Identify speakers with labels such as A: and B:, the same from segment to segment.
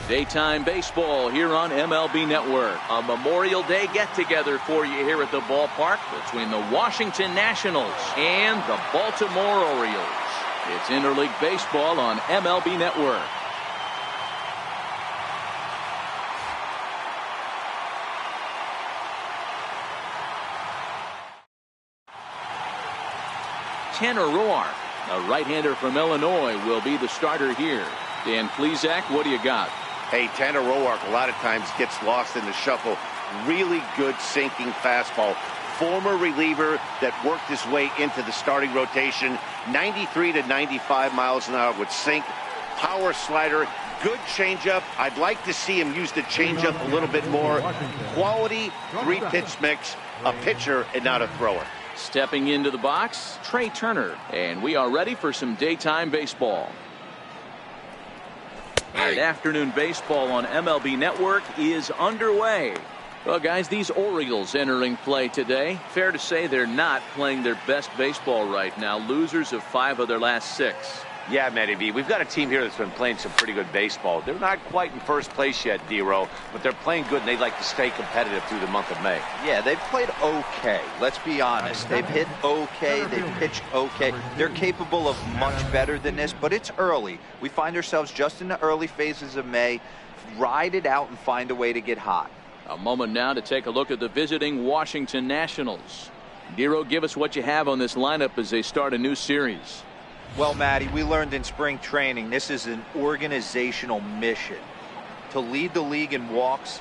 A: Daytime baseball here on MLB Network. A Memorial Day get-together for you here at the ballpark between the Washington Nationals and the Baltimore Orioles. It's interleague baseball on MLB Network. Tanner Roark, a right-hander from Illinois, will be the starter here. Dan Plesac, what do you got?
B: Hey, Tanner Roark a lot of times gets lost in the shuffle. Really good sinking fastball. Former reliever that worked his way into the starting rotation. 93 to 95 miles an hour with sink. Power slider. Good changeup. I'd like to see him use the changeup a little bit more. Quality three-pitch mix. A pitcher and not a thrower.
A: Stepping into the box, Trey Turner. And we are ready for some daytime baseball. And afternoon baseball on MLB Network is underway. Well, guys, these Orioles entering play today. Fair to say they're not playing their best baseball right now. Losers of 5 of their last 6.
C: Yeah, Manny B. We've got a team here that's been playing some pretty good baseball. They're not quite in first place yet, D-Row, but they're playing good, and they'd like to stay competitive through the month of May.
D: Yeah, they've played okay. Let's be honest. They've hit okay. They've pitched okay. They're capable of much better than this, but it's early. We find ourselves just in the early phases of May. Ride it out and find a way to get hot.
A: A moment now to take a look at the visiting Washington Nationals. D-Row, give us what you have on this lineup as they start a new series.
D: Well, Matty, we learned in spring training this is an organizational mission. To lead the league in walks,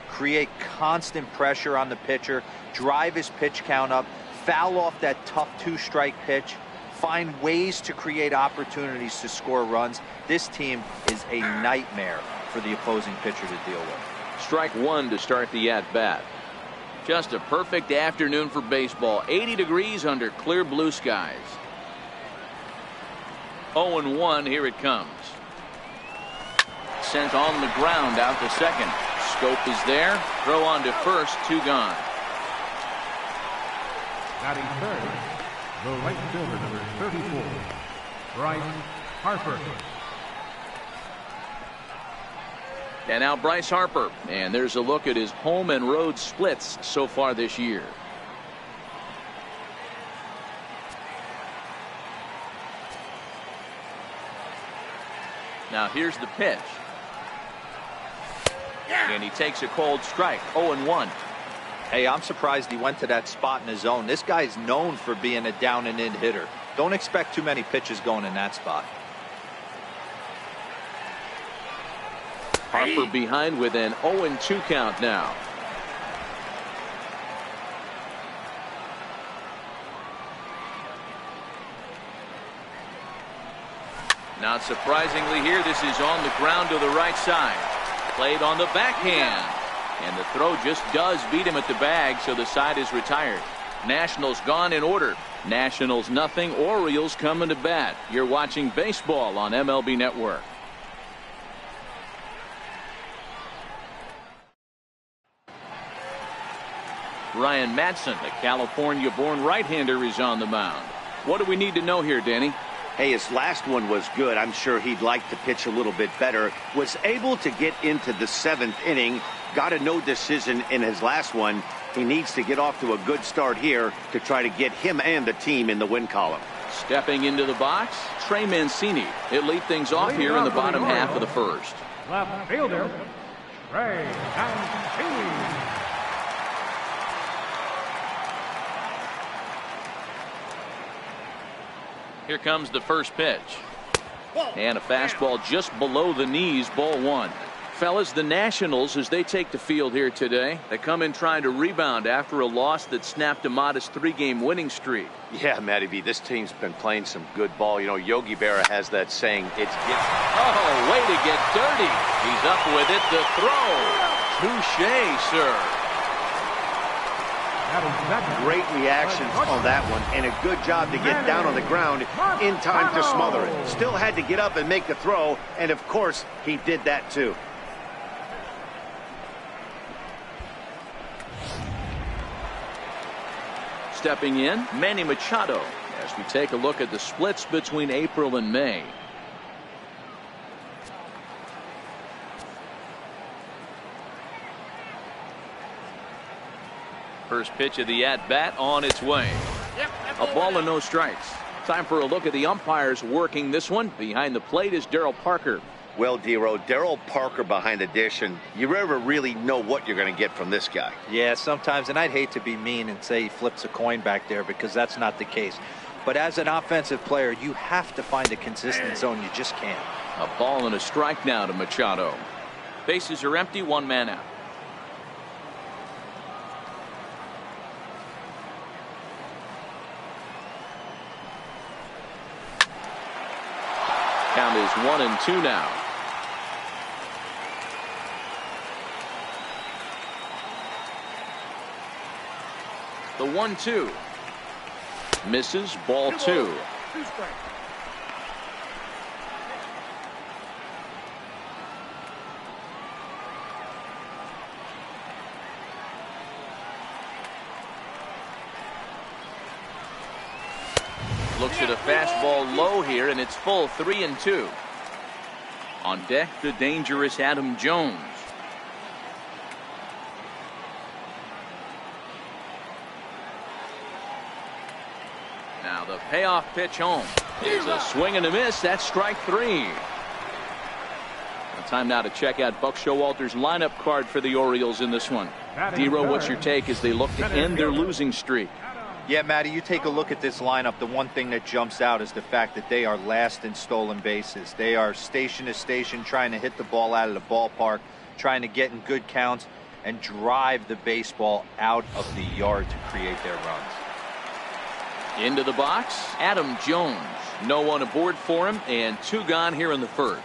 D: create constant pressure on the pitcher, drive his pitch count up, foul off that tough 2-strike pitch, find ways to create opportunities to score runs. This team is a nightmare for the opposing pitcher to deal with.
A: Strike 1 to start the at-bat. Just a perfect afternoon for baseball. 80 degrees under clear blue skies. 0-1, here it comes. Sent on the ground out to second. Scope is there. Throw on to first. 2 gone.
E: Batting third, the right fielder, number 34, Bryce Harper.
A: And now Bryce Harper. And there's a look at his home and road splits so far this year. Now here's the pitch. And he takes a cold strike. 0-1.
D: Hey, I'm surprised he went to that spot in his zone. This guy's known for being a down and in hitter. Don't expect too many pitches going in that spot.
A: Harper behind with an 0-2 count now. Not surprisingly here, this is on the ground to the right side. Played on the backhand. And the throw just does beat him at the bag, so the side is retired. Nationals gone in order. Nationals nothing. Orioles coming to bat. You're watching baseball on MLB Network. Ryan Madson, the California-born right-hander, is on the mound. What do we need to know here, Danny?
B: Hey, his last one was good. I'm sure he'd like to pitch a little bit better. Was able to get into the 7th inning. Got a no decision in his last one. He needs to get off to a good start here to try to get him and the team in the win column.
A: Stepping into the box, Trey Mancini. He'll lead things off here in the bottom half of the first.
E: Left fielder, Trey Mancini.
A: Here comes the first pitch. And a fastball just below the knees, ball 1. Fellas, the Nationals, as they take the field here today, they come in trying to rebound after a loss that snapped a modest 3-game winning streak.
C: Yeah, Matty B, this team's been playing some good ball. You know, Yogi Berra has that saying, it's gift.
A: Oh, way to get dirty. He's up with it. The throw. Touche, sir.
B: Great reaction on that one, and a good job to get down on the ground in time to smother it. Still had to get up and make the throw, and of course, he did that too.
A: Stepping in, Manny Machado, as we take a look at the splits between April and May. First pitch of the at-bat on its way. A ball and no strikes. Time for a look at the umpires working this one. Behind the plate is Darryl Parker.
B: Well, Dero, Darryl Parker behind the dish, and you never really know what you're going to get from this guy.
D: Yeah, sometimes, and I'd hate to be mean and say he flips a coin back there because that's not the case. But as an offensive player, you have to find a consistent zone. You just can't.
A: A ball and a strike now to Machado. Bases are empty, one man out. Count is 1-2 now. The 1-2 misses, ball 2. Looks at a fastball low here, and it's full, 3-2. On deck, the dangerous Adam Jones. Now the payoff pitch home is a swing and a miss. That's strike 3. Time now to check out Buck Showalter's lineup card for the Orioles in this one. Dero, what's your take as they look to end their losing streak?
D: Yeah, Matty, you take a look at this lineup. The one thing that jumps out is the fact that they are last in stolen bases. They are station to station trying to hit the ball out of the ballpark, trying to get in good counts and drive the baseball out of the yard to create their runs.
A: Into the box, Adam Jones. No one aboard for him, and 2 gone here in the first.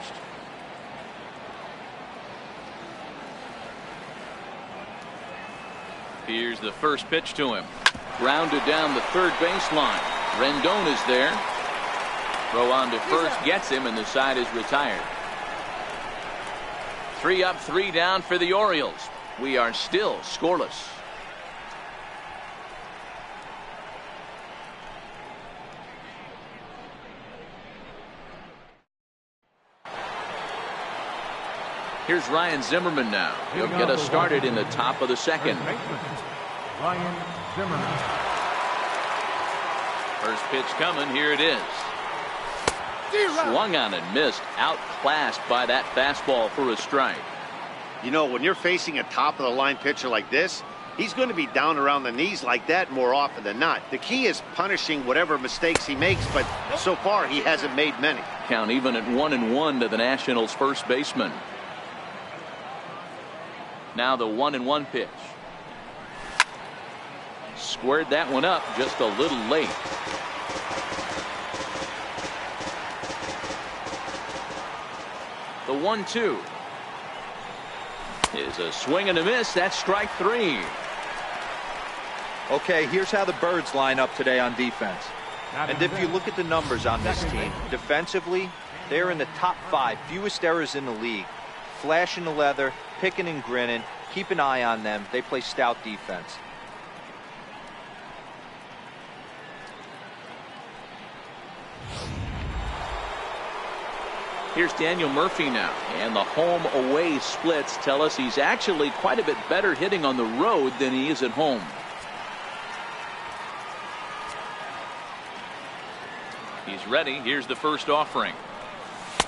A: Here's the first pitch to him. Grounded down the third baseline. Rendon is there. Throw on to first gets him, and the side is retired. 3 up, 3 down for the Orioles. We are still scoreless. Here's Ryan Zimmerman now. He'll get us started in the top of the second.
E: Ryan Zimmerman.
A: First pitch coming. Here it is. Swung on and missed. Outclassed by that fastball for a strike.
B: You know, when you're facing a top-of-the-line pitcher like this, he's going to be down around the knees like that more often than not. The key is punishing whatever mistakes he makes, but so far he hasn't made many.
A: Count even at 1-1 to the Nationals' first baseman. Now the 1-1 pitch. Squared that one up just a little late. The 1-2 is a swing and a miss. That's strike 3.
D: Okay, here's how the Birds line up today on defense. And if you look at the numbers on this team, defensively, they're in the top 5, fewest errors in the league. Flashing the leather, picking and grinning. Keep an eye on them. They play stout defense.
A: Here's Daniel Murphy now, and the home-away splits tell us he's actually quite a bit better hitting on the road than he is at home. He's ready. Here's the first offering.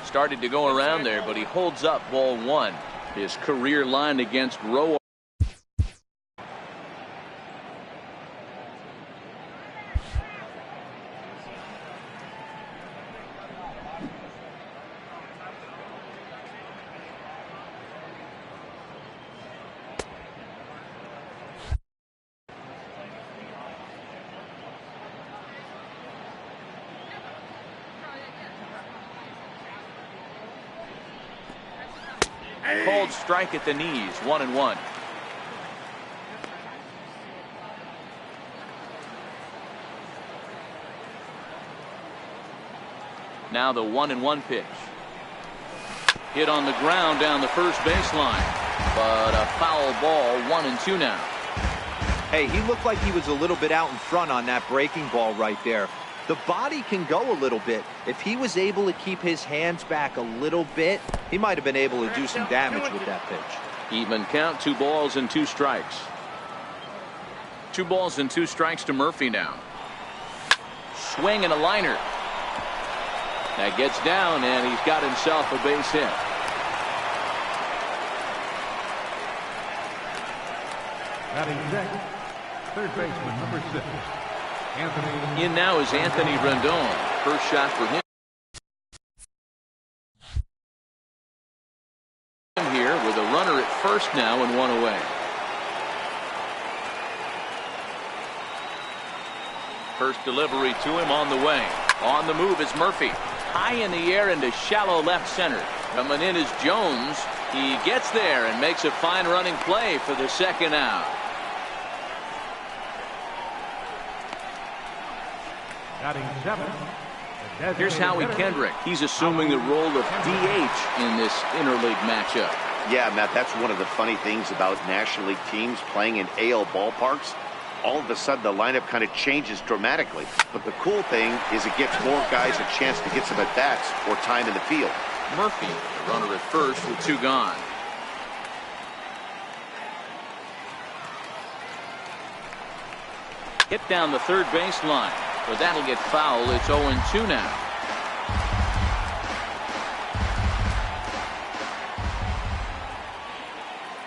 A: Started to go around there, but he holds up ball 1. His career line against Rowe. Cold strike at the knees, 1-1. Now the 1-1 pitch. Hit on the ground down the first baseline, but a foul ball, 1-2 now.
D: Hey, he looked like he was a little bit out in front on that breaking ball right there. The body can go a little bit. If he was able to keep his hands back a little bit, he might have been able to do some damage with that pitch.
A: Even count, 2 balls and 2 strikes. 2 balls and 2 strikes to Murphy now. Swing and a liner. That gets down, and he's got himself a base hit.
E: Batting second, third baseman, number 6, Anthony.
A: In now is Anthony Rendon. First shot for him here with a runner at first now and 1 away. First delivery to him on the way. On the move is Murphy. High in the air into shallow left center. Coming in is Jones. He gets there and makes a fine running play for the second out.
E: Batting seventh.
A: Here's Howie Kendrick. He's assuming the role of DH in this interleague matchup.
B: Yeah, Matt, that's one of the funny things about National League teams playing in AL ballparks. All of a sudden, the lineup kind of changes dramatically. But the cool thing is it gives more guys a chance to get some at-bats or time in the field.
A: Murphy, the runner at first with 2 gone. Hit down the third baseline, but that'll get foul. It's 0-2 now.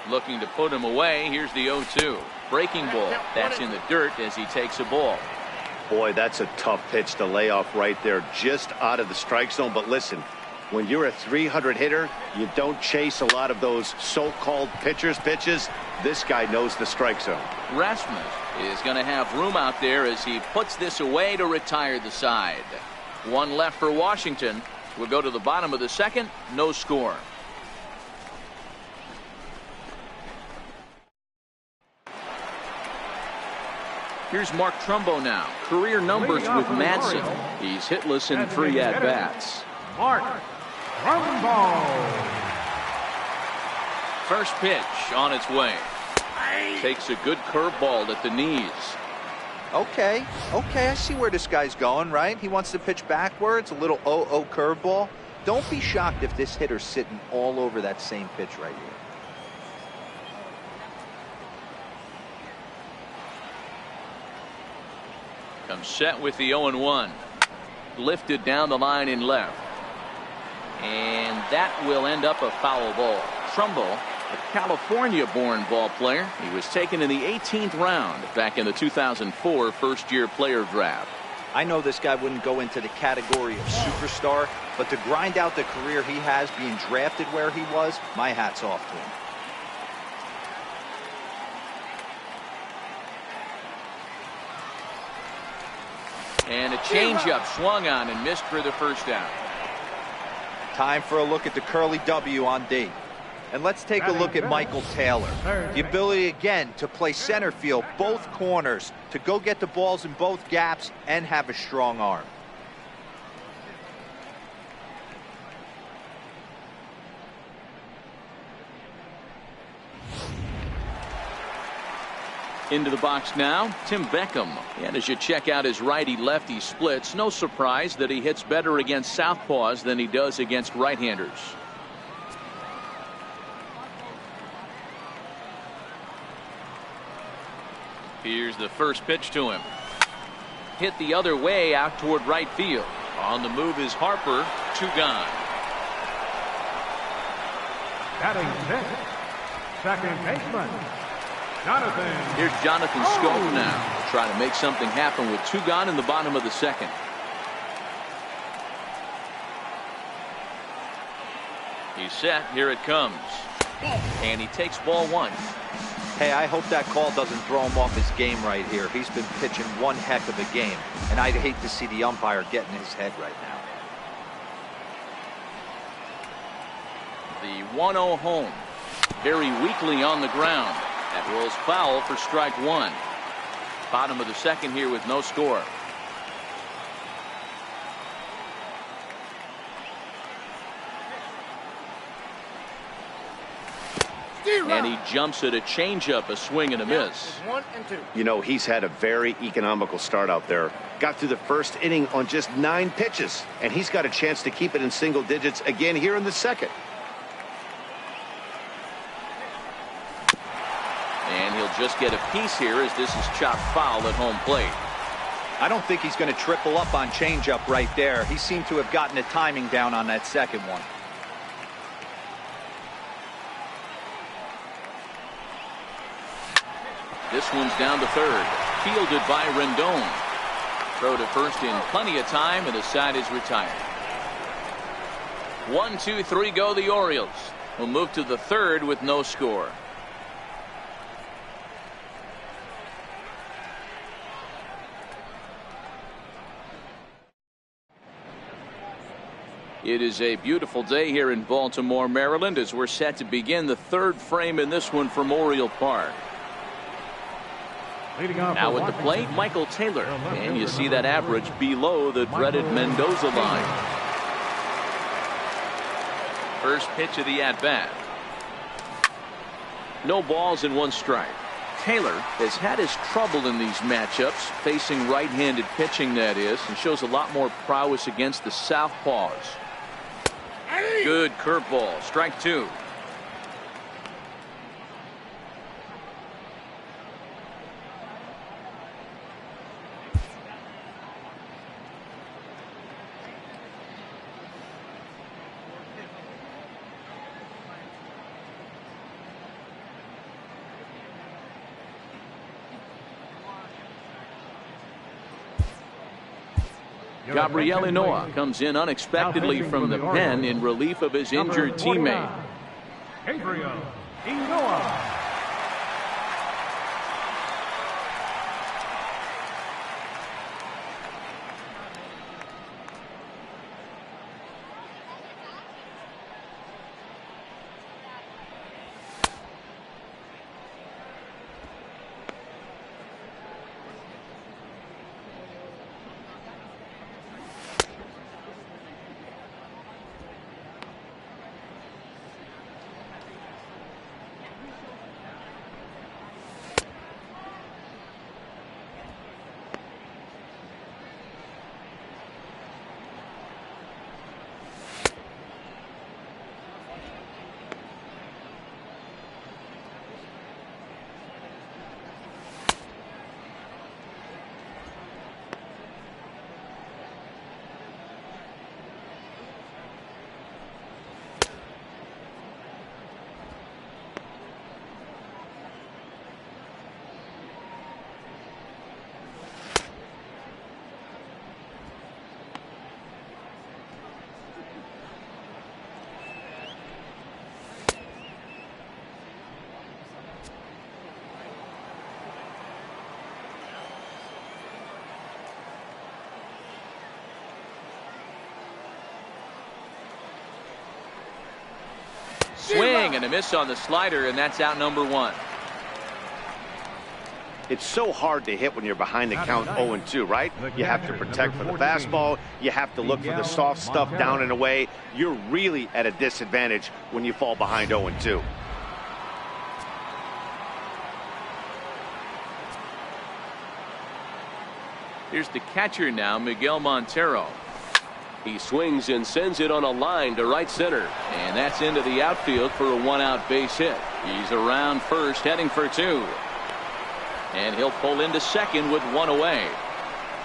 A: Looking to put him away. Here's the 0-2. Breaking ball. That's in the dirt as he takes a ball.
B: Boy, that's a tough pitch to lay off right there, just out of the strike zone. But listen, when you're a 300 hitter, you don't chase a lot of those so-called pitchers' pitches. This guy knows the strike zone.
A: Rasmus is going to have room out there as he puts this away to retire the side. 1 left for Washington. We'll go to the bottom of the second. No score. Here's Mark Trumbo now. Career numbers with Madsen. He's hitless in 3 at-bats.
E: Mark Trumbo.
A: First pitch on its way. Takes a good curveball at the knees.
D: Okay, I see where this guy's going, right? He wants to pitch backwards, a little 0-0 curveball. Don't be shocked if this hitter's sitting all over that same pitch right here.
A: Comes set with the 0-1. Lifted down the line in left. And that will end up a foul ball. Trumbo, a California-born ball player. He was taken in the 18th round back in the 2004 first-year player draft.
D: I know this guy wouldn't go into the category of superstar, but to grind out the career he has being drafted where he was, my hat's off to him.
A: And a changeup swung on and missed for the first out.
D: Time for a look at the curly W on D. And let's take a look at Michael Taylor. The ability again to play center field, both corners, to go get the balls in both gaps and have a strong arm.
A: Into the box now, Tim Beckham. And as you check out his righty-lefty splits, no surprise that he hits better against southpaws than he does against right-handers. Here's the first pitch to him. Hit the other way out toward right field. On the move is Harper. 2 gone.
E: Batting sixth, second baseman, Jonathan.
A: Here's Jonathan Scope now, trying to make something happen with 2 gone in the bottom of the second. He's set. Here it comes. And he takes ball 1.
D: Hey, I hope that call doesn't throw him off his game right here. He's been pitching one heck of a game, and I'd hate to see the umpire get in his head right now.
A: The 1-0 home. Very weakly on the ground. That rolls foul for strike 1. Bottom of the second here with no score. And he jumps at a changeup, a swing and a miss.
F: 1 and 2.
B: You know, he's had a very economical start out there. Got through the first inning on just 9 pitches, and he's got a chance to keep it in single digits again here in the second.
A: And he'll He'll just get a piece here as this is chopped foul at home plate.
D: I don't think he's going to triple up on changeup right there. He seemed to have gotten the timing down on that second one.
A: This one's down to third. Fielded by Rendon. Throw to first in plenty of time, and the side is retired. 1, 2, 3 go the Orioles. We'll move to the third with no score. It is a beautiful day here in Baltimore, Maryland, as we're set to begin the third frame in this one from Oriole Park. Now at the plate, Michael Taylor, and you see that average below the dreaded Mendoza line. First pitch of the at-bat. No balls and 1 strike. Taylor has had his trouble in these matchups, facing right-handed pitching, that is, and shows a lot more prowess against the southpaws. Good curveball, strike 2. Gabriel Noah comes in unexpectedly from the pen in relief of his injured teammate.
E: Gabriel Noah.
A: Swing and a miss on the slider, and that's out number 1.
B: It's so hard to hit when you're behind the count 0-2, right? You have to protect for the fastball. You have to look for the soft stuff down and away. You're really at a disadvantage when you fall behind 0-2.
A: Here's the catcher now, Miguel Montero. He swings and sends it on a line to right center, and that's into the outfield for a 1-out base hit. He's around first, heading for 2, and he'll pull into second with 1 away.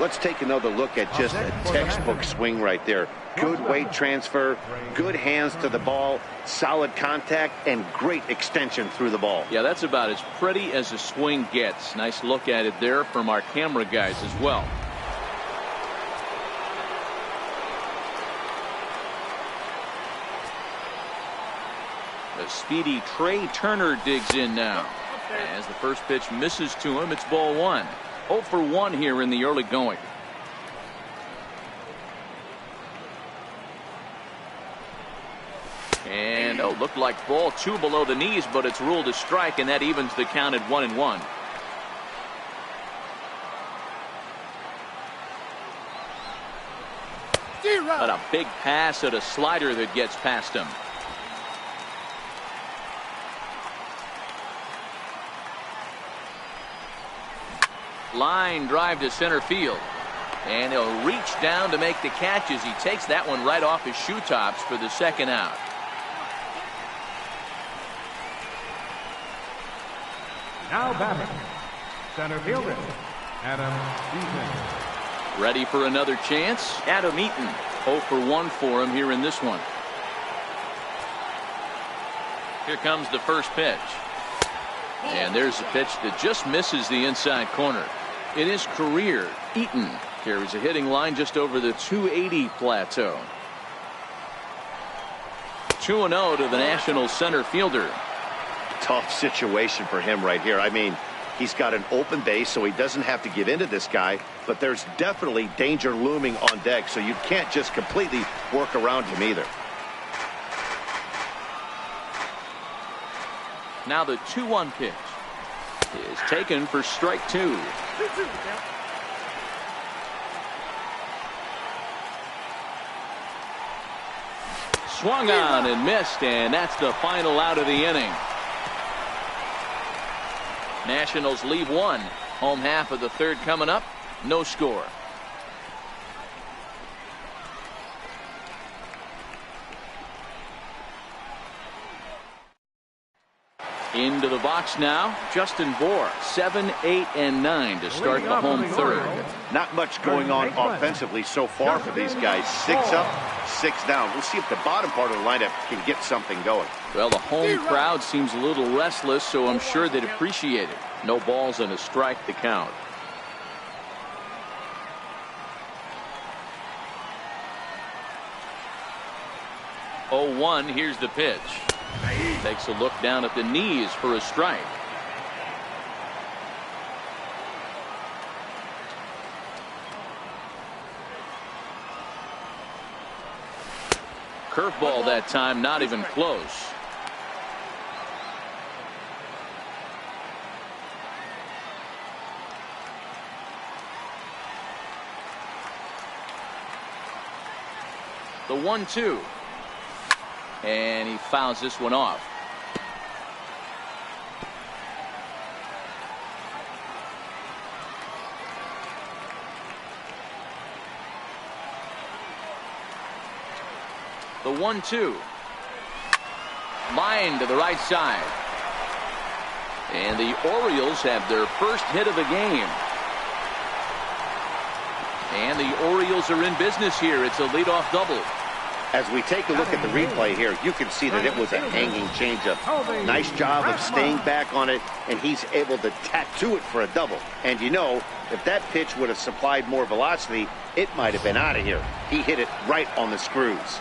B: Let's take another look at just a textbook swing right there. Good weight transfer, good hands to the ball, solid contact, and great extension through the ball.
A: Yeah, that's about as pretty as a swing gets. Nice look at it there from our camera guys as well. The speedy Trey Turner digs in now. As the first pitch misses to him, it's ball 1. 0 for 1 here in the early going. And looked like ball 2 below the knees, but it's ruled a strike, and that evens the count at 1-1. But a big pass at a slider that gets past him. Line drive to center field, and he'll reach down to make the catch as he takes that one right off his shoe tops for the 2nd out.
E: Now batting, center fielder, Adam Eaton.
A: Ready for another chance? Adam Eaton. 0 for 1 for him here in this one. Here comes the first pitch. And there's a pitch that just misses the inside corner. In his career, Eaton carries a hitting line just over the 280 plateau. 2-0 to the Nationals center fielder.
B: Tough situation for him right here. I mean, he's got an open base, so he doesn't have to get into this guy, but there's definitely danger looming on deck, so you can't just completely work around him either.
A: Now the 2-1 pitch is taken for strike 2. Swung on and missed, and that's the final out of the inning. Nationals leave 1. Home half of the third coming up. No score. Into the box now, Justin Bour, 7, 8, and 9 to start the home third.
B: Not much going on offensively so far for these guys. 6 up, 6 down. We'll see if the bottom part of the lineup can get something going.
A: Well, the home crowd seems a little restless, so I'm sure they'd appreciate it. No balls and a strike to count. Oh, 1, here's the pitch. Takes a look down at the knees for a strike. Curveball that time, not even close. The 1-2. And he fouls this one off. The 1-2. Line to the right side. And the Orioles have their first hit of the game. And the Orioles are in business here. It's a leadoff double.
B: As we take a look at the replay here, you can see that it was a hanging changeup. Nice job of staying back on it, and he's able to tattoo it for a double. And you know, if that pitch would have supplied more velocity, it might have been out of here. He hit it right on the screws.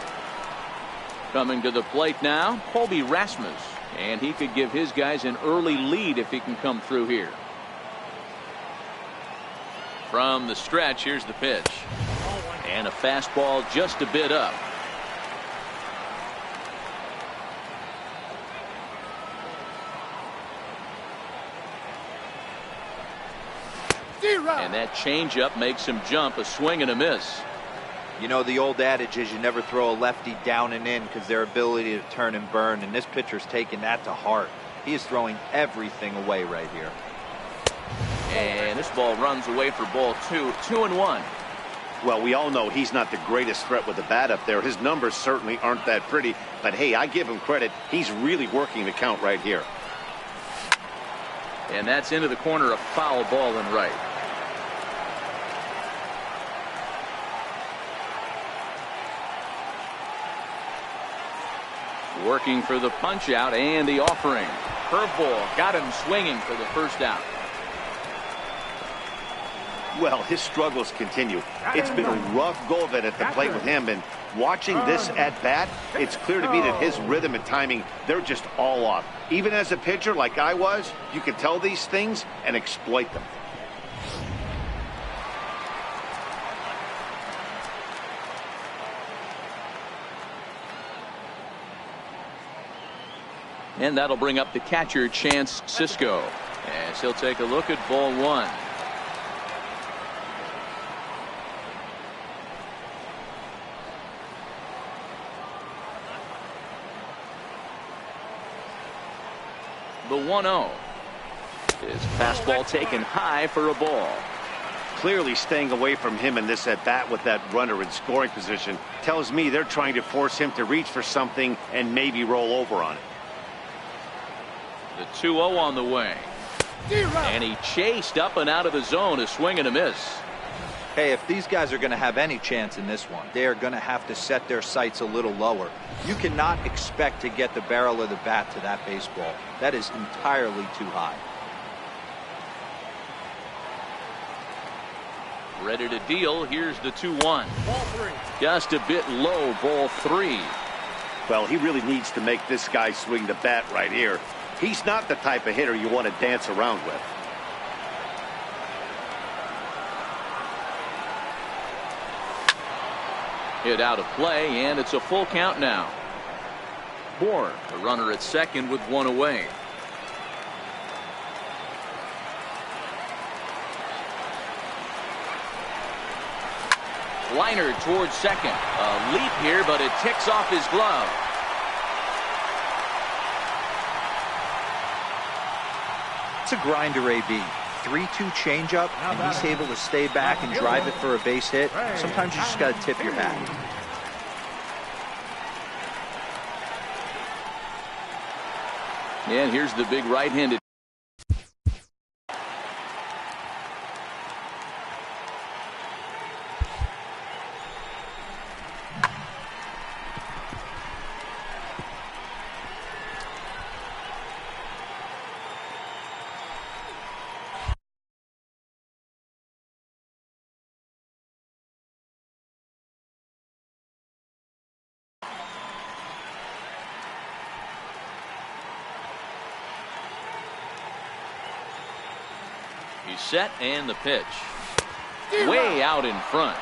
A: Coming to the plate now, Colby Rasmus. And he could give his guys an early lead if he can come through here. From the stretch, here's the pitch. And a fastball just a bit up. And that changeup makes him jump. A swing and a miss.
D: You know, the old adage is you never throw a lefty down and in because their ability to turn and burn, and this pitcher's taking that to heart. He is throwing everything away right here.
A: And this ball runs away for ball 2. 2-1.
B: Well, we all know he's not the greatest threat with the bat up there. His numbers certainly aren't that pretty, but hey, I give him credit. He's really working the count right here.
A: And that's into the corner, a foul ball and right. Working for the punch out and the offering. Curveball got him swinging for the first out.
B: Well, his struggles continue. It's been a rough go of it at the plate with him, and watching this at bat, it's clear to me that his rhythm and timing, they're just all off. Even as a pitcher like I was, you can tell these things and exploit them.
A: And that'll bring up the catcher, Chance Sisco, as he'll take a look at ball 1. The 1-0. His fastball taken high for a ball.
B: Clearly staying away from him in this at bat with that runner in scoring position tells me they're trying to force him to reach for something and maybe roll over on it.
A: The 2-0 on the way. And he chased up and out of the zone, a swing and a miss.
D: Hey, if these guys are going to have any chance in this one, they are going to have to set their sights a little lower. You cannot expect to get the barrel of the bat to that baseball. That is entirely too high.
A: Ready to deal. Here's the 2-1. Ball 3. Just a bit low, ball 3.
B: Well, he really needs to make this guy swing the bat right here. He's not the type of hitter you want to dance around with.
A: Hit out of play, and it's a full count now. Bour, the runner at second with one away. Liner towards second. A leap here, but it ticks off his glove.
D: It's a grinder, AB. 3-2 changeup, and he's able to stay back and drive it for a base hit. Sometimes you just got to tip your hat.
A: And here's the big right-handed. He's set, and the pitch. Way out in front.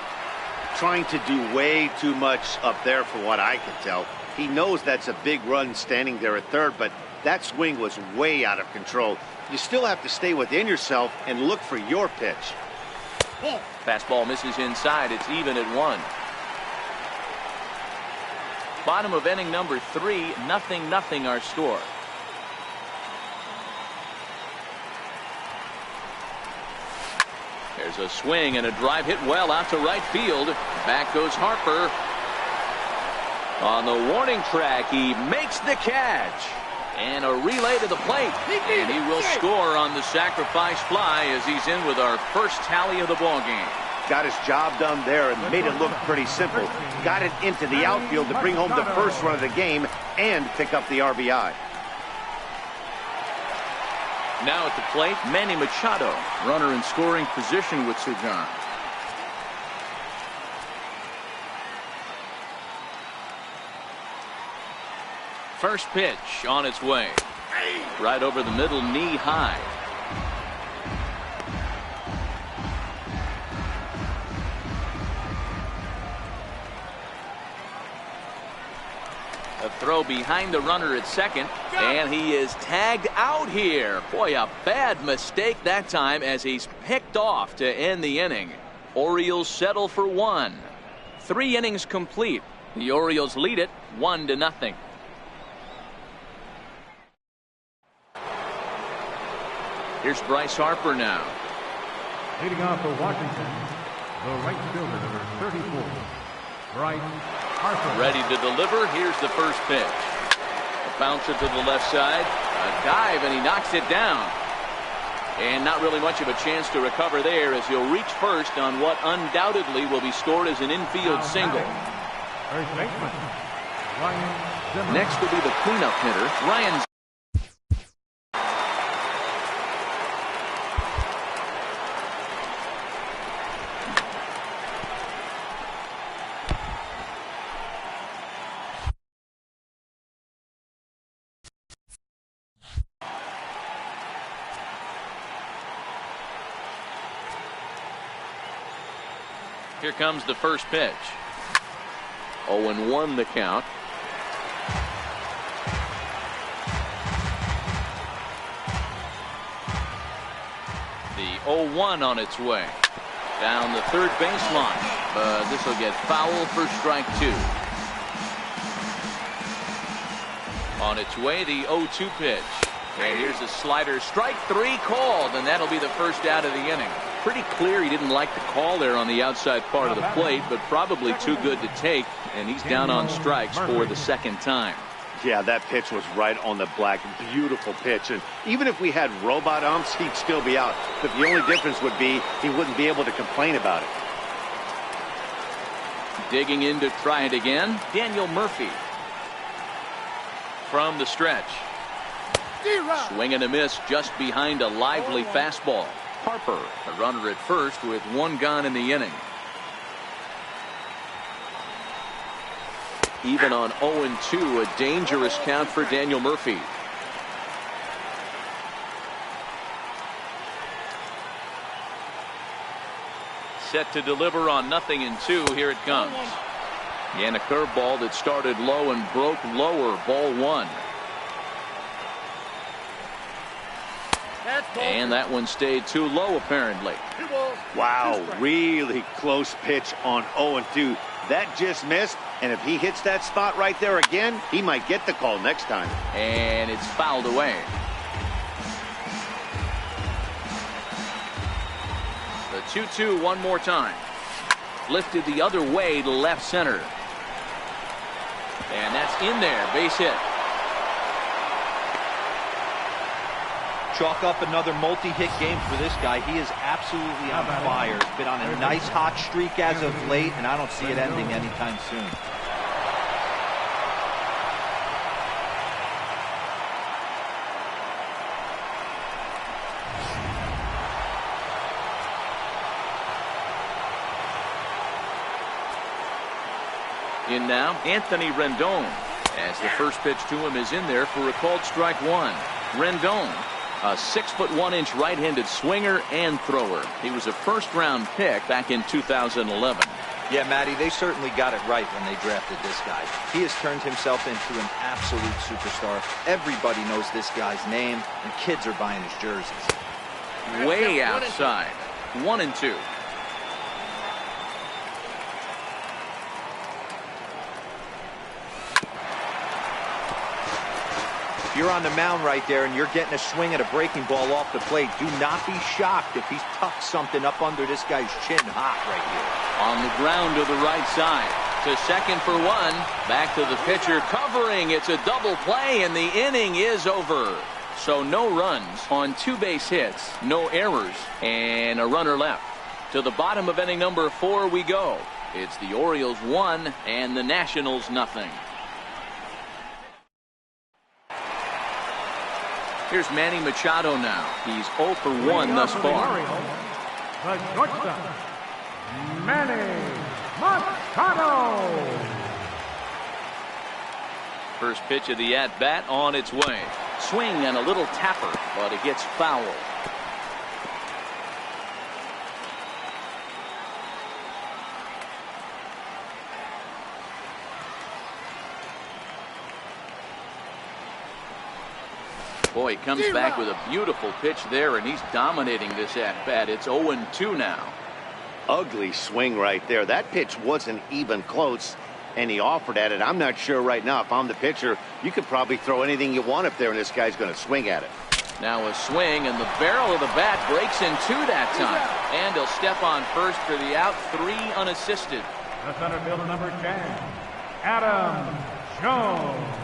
B: Trying to do way too much up there for what I can tell. He knows that's a big run standing there at third, but that swing was way out of control. You still have to stay within yourself and look for your pitch.
A: Fastball misses inside. It's even at 1. Bottom of inning number 3, 0-0 our score. There's a swing and a drive hit well out to right field. Back goes Harper. On the warning track, he makes the catch. And a relay to the plate. And he will score on the sacrifice fly as he's in with our first tally of the ball game.
B: Got his job done there and made it look pretty simple. Got it into the outfield to bring home the first run of the game and pick up the RBI.
A: Now at the plate, Manny Machado, runner in scoring position with Sir John. First pitch on its way. Right over the middle, knee high. A throw behind the runner at second, and he is tagged out here. Boy, a bad mistake that time as he's picked off to end the inning. Orioles settle for 1. 3 innings complete. The Orioles lead it 1-0. Here's Bryce Harper now.
E: Leading off for Washington, the right fielder, number 34, Bryce Harper.
A: Ready to deliver. Here's the first pitch. A bouncer to the left side. A dive, and he knocks it down. And not really much of a chance to recover there as he'll reach first on what undoubtedly will be scored as an infield single.
E: First baseman, Ryan Zimmerman.
A: Next will be the cleanup hitter, Ryan. Here comes the first pitch. 0-1 the count. The 0-1 on its way. Down the third base line. This will get foul for strike 2. On its way, the 0-2 pitch. And here's a slider. Strike 3 called, and that'll be the first out of the inning. Pretty clear he didn't like the call there on the outside part of the plate, but probably too good to take, and he's down on strikes for the second time.
B: Yeah, that pitch was right on the black. Beautiful pitch. And even if we had robot umps, he'd still be out. But the only difference would be he wouldn't be able to complain about it.
A: Digging in to try it again, Daniel Murphy. From the stretch. Swing and a miss just behind a lively fastball. Harper, a runner at first with one gone in the inning. Even on 0-2, a dangerous count for Daniel Murphy. Set to deliver on 0-2. Here it comes. And a curveball that started low and broke lower. Ball 1. And that one stayed too low, apparently.
B: Wow, really close pitch on 0-2. That just missed, and if he hits that spot right there again, he might get the call next time.
A: And it's fouled away. The 2-2 one more time. Lifted the other way to left center. And that's in there. Base hit.
D: Chalk up another multi-hit game for this guy. He is absolutely on fire. He's been on a nice hot streak as of late, and I don't see it ending anytime soon.
A: In now, Anthony Rendon, as the first pitch to him is in there for a called strike 1. Rendon, a 6'1" right-handed swinger and thrower. He was a first-round pick back in 2011.
D: Yeah, Matty, they certainly got it right when they drafted this guy. He has turned himself into an absolute superstar. Everybody knows this guy's name, and kids are buying his jerseys.
A: Way outside. 1-2.
D: You're on the mound right there and you're getting a swing at a breaking ball off the plate. Do not be shocked if he's tucked something up under this guy's chin hot right here.
A: On the ground to the right side. To second for 1. Back to the pitcher covering. It's a double play and the inning is over. So no runs on 2 base hits, no errors, and a runner left. To the bottom of inning number 4 we go. It's the Orioles 1 and the Nationals 0. Here's Manny Machado now. He's 0 for 1 thus far.
E: The shortstop, Manny Machado.
A: First pitch of the at-bat on its way. Swing and a little tapper, but it gets foul. Boy, he comes back with a beautiful pitch there, and he's dominating this at-bat. It's 0-2 now.
B: Ugly swing right there. That pitch wasn't even close, and he offered at it. I'm not sure right now if I'm the pitcher, you could probably throw anything you want up there, and this guy's going to swing at it.
A: Now a swing, and the barrel of the bat breaks in 2 that time. And he'll step on first for the out, 3 unassisted.
E: The center fielder, number 10, Adam Jones.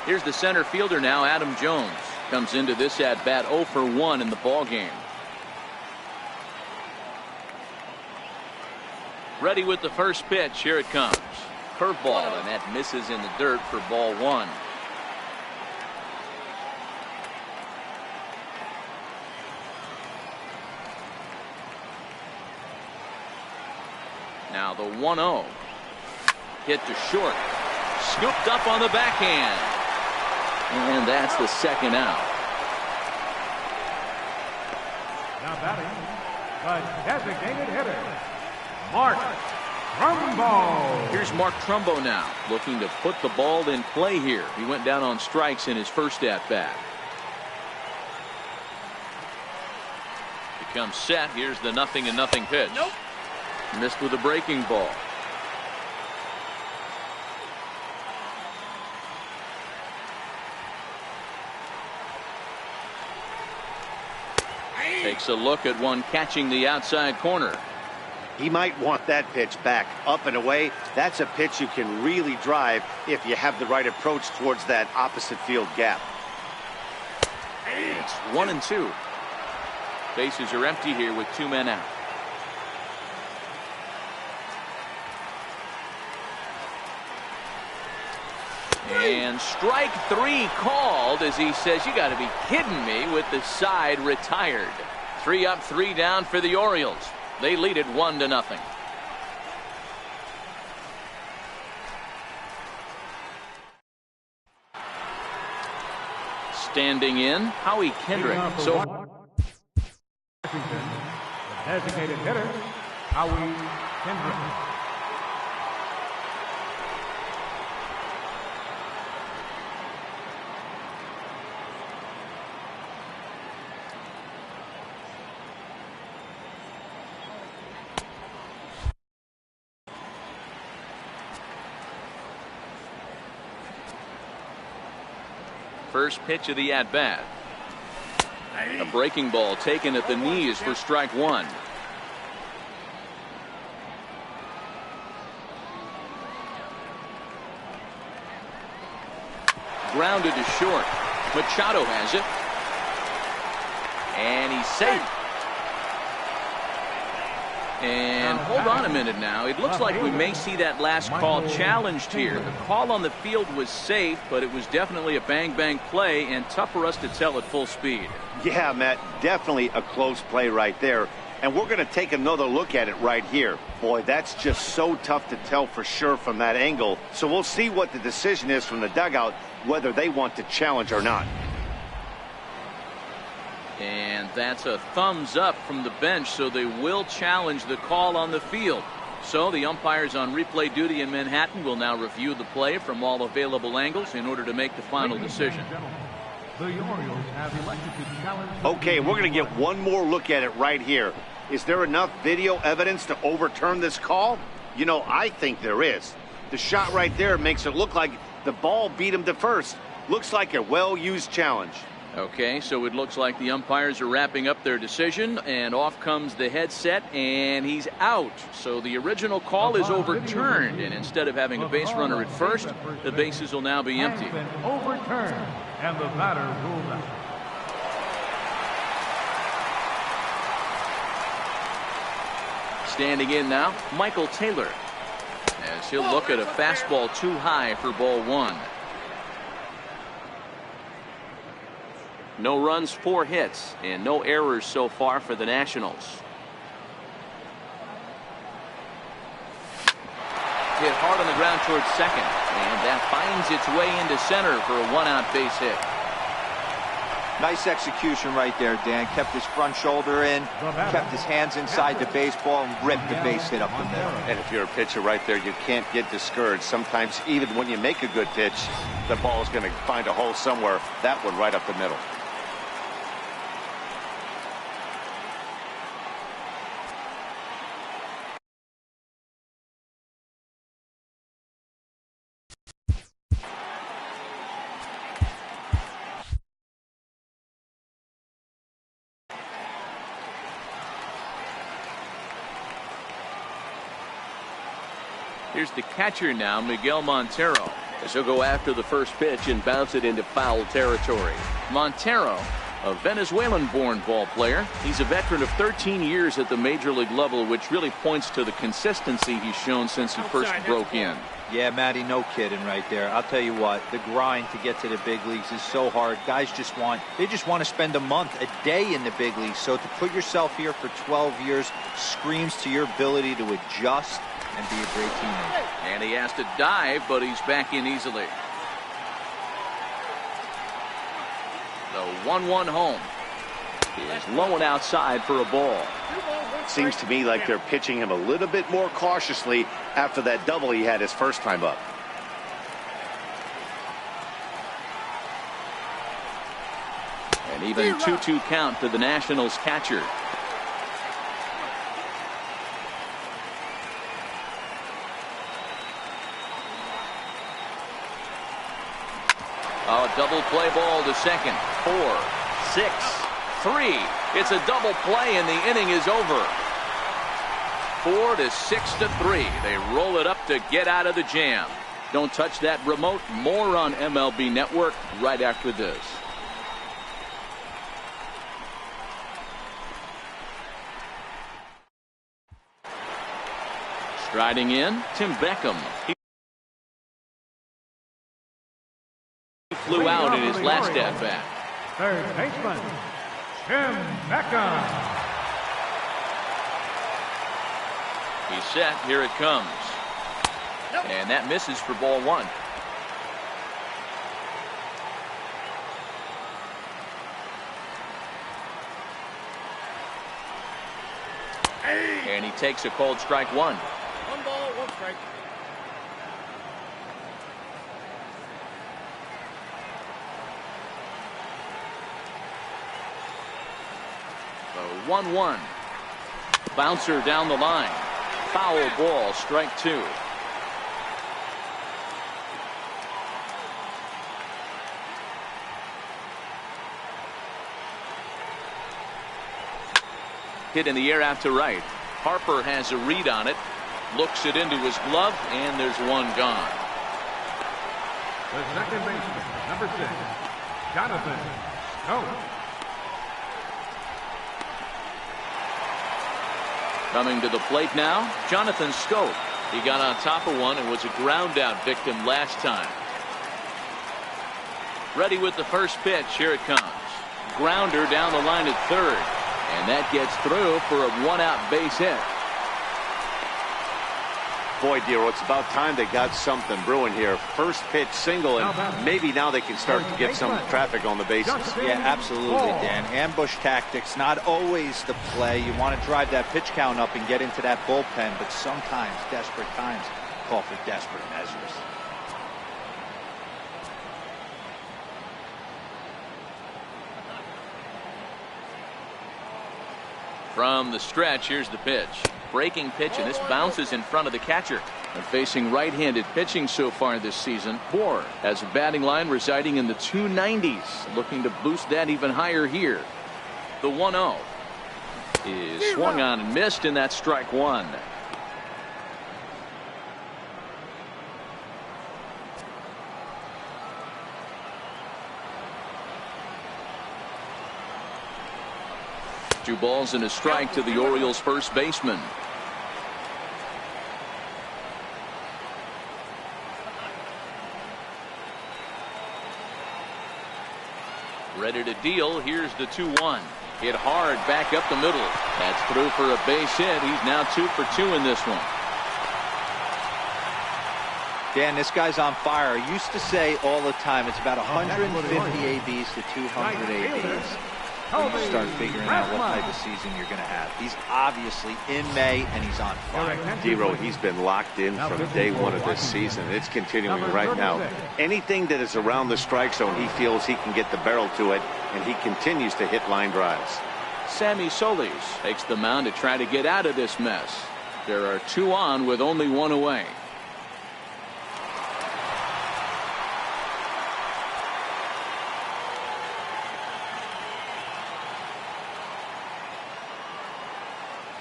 A: Here's the center fielder now, Adam Jones. Comes into this at-bat 0 for 1 in the ballgame. Ready with the first pitch. Here it comes. Curveball, and that misses in the dirt for ball 1. Now the 1-0. Hit to short. Scooped up on the backhand. And that's the second out.
E: Now batting, the designated hitter, Mark Trumbo.
A: Here's Mark Trumbo now, looking to put the ball in play here. He went down on strikes in his first at-bat. Becomes set. Here's the 0-0 pitch. Nope. Missed with a breaking ball. Takes a look at one catching the outside corner.
B: He might want that pitch back up and away. That's a pitch you can really drive if you have the right approach towards that opposite field gap.
A: It's 1-2. Bases are empty here with 2 men out. And strike 3 called as he says, "You got to be kidding me," with the side retired. 3 up, 3 down for the Orioles. They lead it 1-0. Standing in, Howie Kendrick. So
E: The designated hitter, Howie Kendrick.
A: first pitch of the at-bat. A breaking ball taken at the knees for strike 1. Grounded to short. Machado has it. And he's safe. And hold on a minute now. It looks like we may see that last call challenged here. The call on the field was safe, but it was definitely a bang-bang play and tough for us to tell at full speed.
B: Yeah, Matt, definitely a close play right there. And we're going to take another look at it right here. Boy, that's just so tough to tell for sure from that angle. So we'll see what the decision is from the dugout, whether they want to challenge or not.
A: And that's a thumbs up from the bench, so they will challenge the call on the field. So the umpires on replay duty in Manhattan will now review the play from all available angles in order to make the final decision.
E: The Orioles have elected to challenge.
B: Okay, we're going to get one more look at it right here. Is there enough video evidence to overturn this call? You know, I think there is. The shot right there makes it look like the ball beat him to first. Looks like a well-used challenge.
A: Okay, so it looks like the umpires are wrapping up their decision, and off comes the headset, and he's out. So the original call is overturned, and instead of having a base runner at first, the bases will now be empty.
E: Overturned, and the batter ruled out.
A: Standing in now, Michael Taylor, as he'll look at a fastball too high for ball 1. No runs, 4 hits, and no errors so far for the Nationals. Hit hard on the ground towards second, and that finds its way into center for a 1-out base hit.
D: Nice execution right there, Dan. Kept his front shoulder in, kept his hands inside the baseball, and ripped the base hit up the middle.
B: And if you're a pitcher right there, you can't get discouraged. Sometimes even when you make a good pitch, the ball is going to find a hole somewhere. That one right up the middle.
A: Here's the catcher now, Miguel Montero, as he'll go after the first pitch and bounce it into foul territory. Montero, a Venezuelan-born ball player. He's a veteran of 13 years at the major league level, which really points to the consistency he's shown since he first broke in.
D: Yeah, Matty, no kidding right there. I'll tell you what, the grind to get to the big leagues is so hard. Guys just want to spend a month, a day in the big leagues. So to put yourself here for 12 years screams to your ability to adjust and be a great teammate.
A: And he has to dive, but he's back in easily. The 1-1 home is low and outside for a ball.
B: Seems to me like they're pitching him a little bit more cautiously after that double he had his first time up.
A: And even 2-2 count to the Nationals catcher. A double play ball to second. 4, 6, 3. It's a double play and the inning is over. 4 to 6 to 3. They roll it up to get out of the jam. Don't touch that remote. More on MLB Network right after this. Striding in, Tim Beckham. He flew out in his last at-bat.
E: Third baseman, Tim Beckham.
A: He's set. Here it comes. And that misses for ball 1. And he takes a called strike 1.
F: 1 ball, 1 strike.
A: So 1-1. Bouncer down the line. Foul ball, strike 2. Hit in the air out to right. Harper has a read on it. Looks it into his glove, and there's one gone.
E: The second baseman, number 6, Jonathan Scope.
A: Coming to the plate now, Jonathan Scope. He got on top of one and was a ground out victim last time. Ready with the first pitch. Here it comes. Grounder down the line at third. And that gets through for a 1-out base hit.
C: Boy, Dero, it's about time they got something brewing here. First pitch single, and maybe now they can start to get some traffic on the bases.
D: Yeah, absolutely, Dan. Ambush tactics, not always the play. You want to drive that pitch count up and get into that bullpen, but sometimes desperate times call for desperate measures.
A: From the stretch, here's the pitch. Breaking pitch, and this bounces in front of the catcher. And facing right-handed pitching so far this season, Bour has a batting line residing in the 290s, looking to boost that even higher here. The 1-0 is swung on and missed, and that's strike 1. Two balls and a strike to the Orioles first baseman. Ready to deal. Here's the 2-1. Hit hard back up the middle. That's through for a base hit. He's now 2 for 2 in this one.
D: Dan, this guy's on fire. I used to say all the time it's about 150 ABs to 200 ABs. When you start figuring out what type of season you're going to have. He's obviously in May, and he's on fire.
C: Dero, he's been locked in from day 1 of this season. It's continuing right now. Anything that is around the strike zone, he feels he can get the barrel to it, and he continues to hit line drives.
A: Sammy Solis takes the mound to try to get out of this mess. There are 2 on with only 1 away.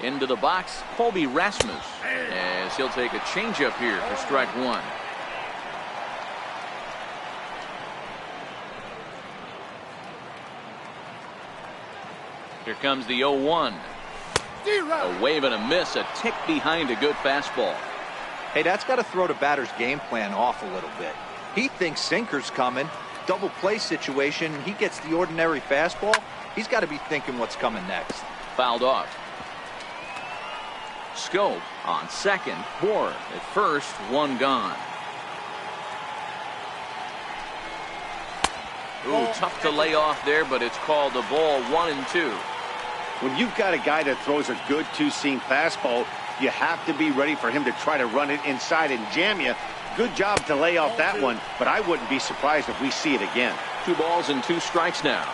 A: Into the box, Colby Rasmus, as he'll take a changeup here for strike 1. Here comes the 0-1. A wave and a miss, a tick behind a good fastball.
D: Hey, that's got to throw the batter's game plan off a little bit. He thinks sinker's coming, double play situation, he gets the ordinary fastball. He's got to be thinking what's coming next.
A: Fouled off. Scope on second. Bour at first. 1 gone. Ooh, tough to lay off there, but it's called a ball. 1 and 2.
B: When you've got a guy that throws a good two-seam fastball, you have to be ready for him to try to run it inside and jam you. Good job to lay off that one, but I wouldn't be surprised if we see it again.
A: 2 balls and 2 strikes now.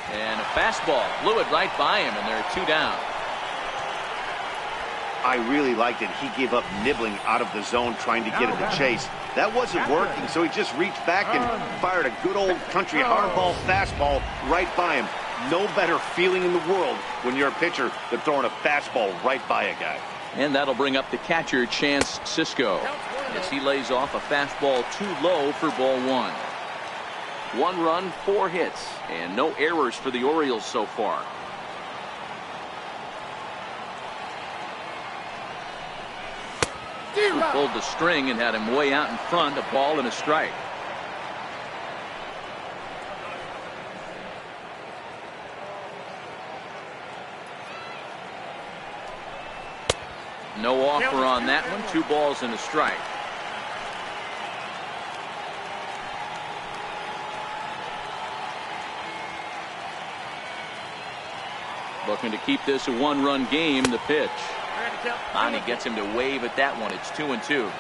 A: And a fastball blew it right by him, and there are 2 down.
B: I really liked it. He gave up nibbling out of the zone trying to get it to chase. That wasn't working, so he just reached back and fired a good old country hardball fastball right by him. No better feeling in the world when you're a pitcher than throwing a fastball right by a guy.
A: And that'll bring up the catcher, Chance Sisco, as he lays off a fastball too low for ball one. 1 run, 4 hits, and no errors for the Orioles so far. He pulled the string and had him way out in front, a ball and a strike. No offer on that one. 2 balls and a strike. Looking to keep this a 1-run game. The pitch. Manny gets him to wave at that one. It's 2-2.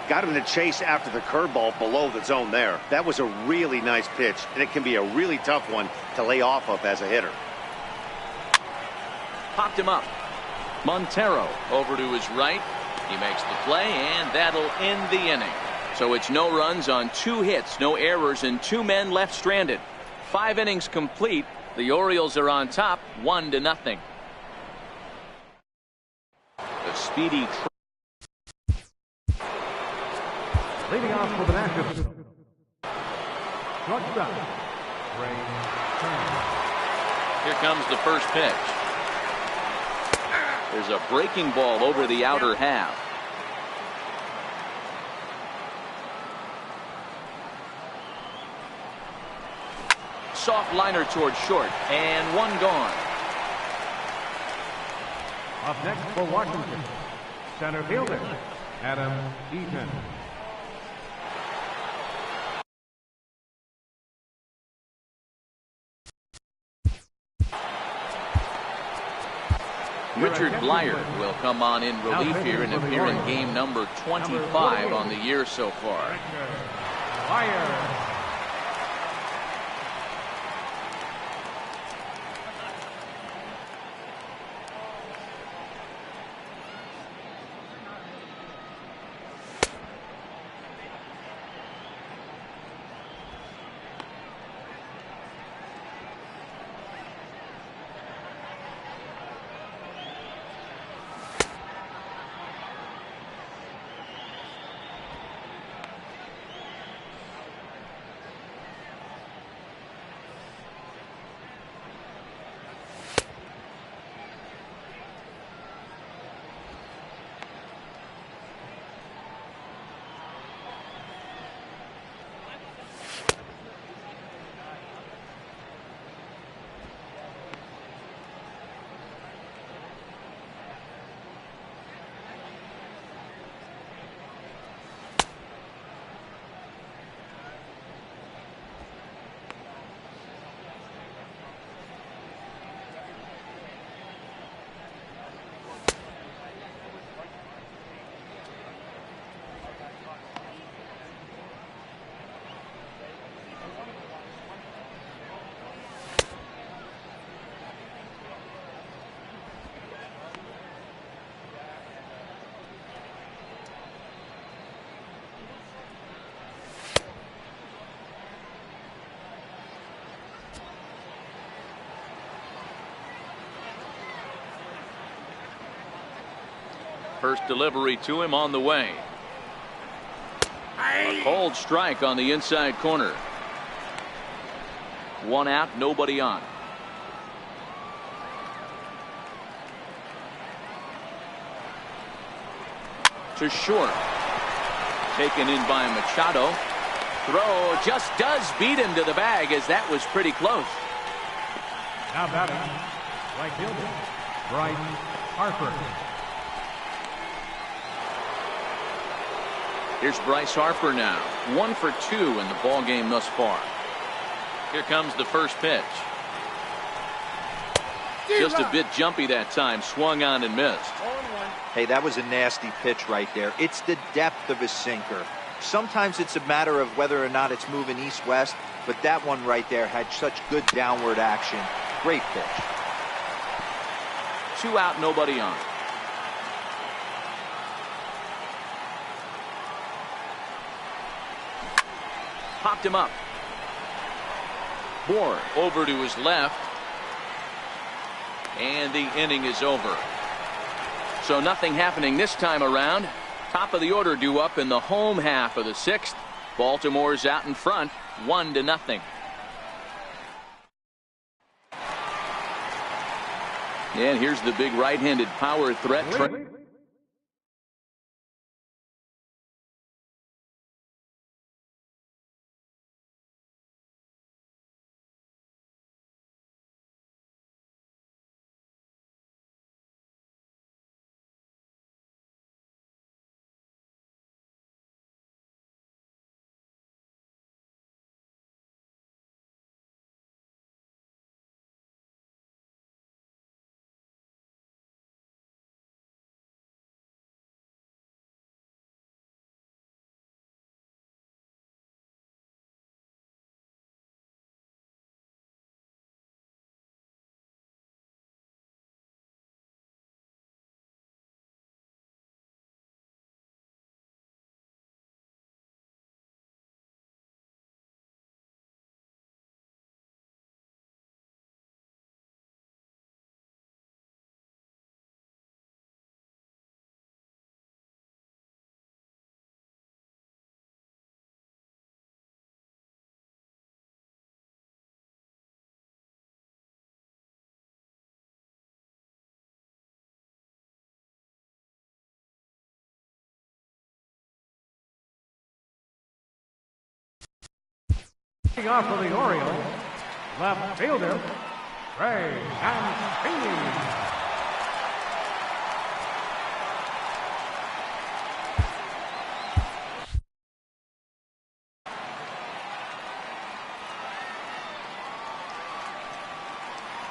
B: Got him to chase after the curveball below the zone there. That was a really nice pitch, and it can be a really tough one to lay off of as a hitter.
A: Popped him up. Montero over to his right. He makes the play, and that'll end the inning. So it's no runs on 2 hits, no errors, and 2 men left stranded. 5 innings complete. The Orioles are on top, 1-0. The speedy.
E: Leading off for the Nationals. Shortstop, Trey Mancini.
A: Here comes the first pitch. There's a breaking ball over the outer half. Soft liner toward short, and 1 gone.
E: Up next for Washington, center fielder, Adam Eaton.
A: Richard Blyer will come on in relief here and appear in game number 25 on the year so far.
E: Blyer.
A: First delivery to him on the way. A cold strike on the inside corner. 1 out, nobody on. To short. Taken in by Machado. Throw just does beat him to the bag, as that was pretty close.
E: Now batting, right fielder, Bryce Harper.
A: Here's Bryce Harper now. 1 for 2 in the ball game thus far. Here comes the first pitch. Just a bit jumpy that time. Swung on and missed.
D: Hey, that was a nasty pitch right there. It's the depth of his sinker. Sometimes it's a matter of whether or not it's moving east-west, but that one right there had such good downward action. Great pitch.
A: 2 out, nobody on. Popped him up. Bour over to his left. And the inning is over. So nothing happening this time around. Top of the order due up in the home half of the 6th. Baltimore's out in front, 1-0. And here's the big right-handed power threat.
E: Off for the Orioles, left fielder, Trey Mancini.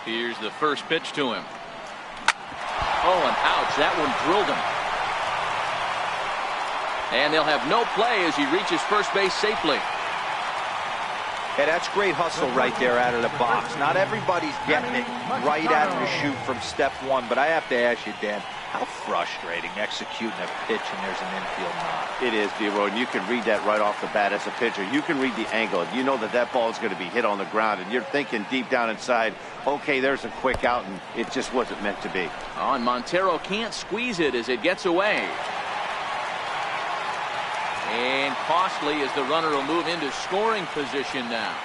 A: Here's the first pitch to him. Oh, and ouch, that one drilled him. And they'll have no play as he reaches first base safely.
D: Yeah, that's great hustle right there out of the box. Not everybody's getting it right out of the chute from step one, but I have to ask you, Dan, how frustrating executing a pitch and there's an infield knock.
B: It is, D-Roy, and you can read that right off the bat as a pitcher. You can read the angle. You know that that ball is going to be hit on the ground, and you're thinking deep down inside, okay, there's a quick out, and it just wasn't meant to be.
A: Oh, and Montero can't squeeze it as it gets away. And costly as the runner will move into scoring position now.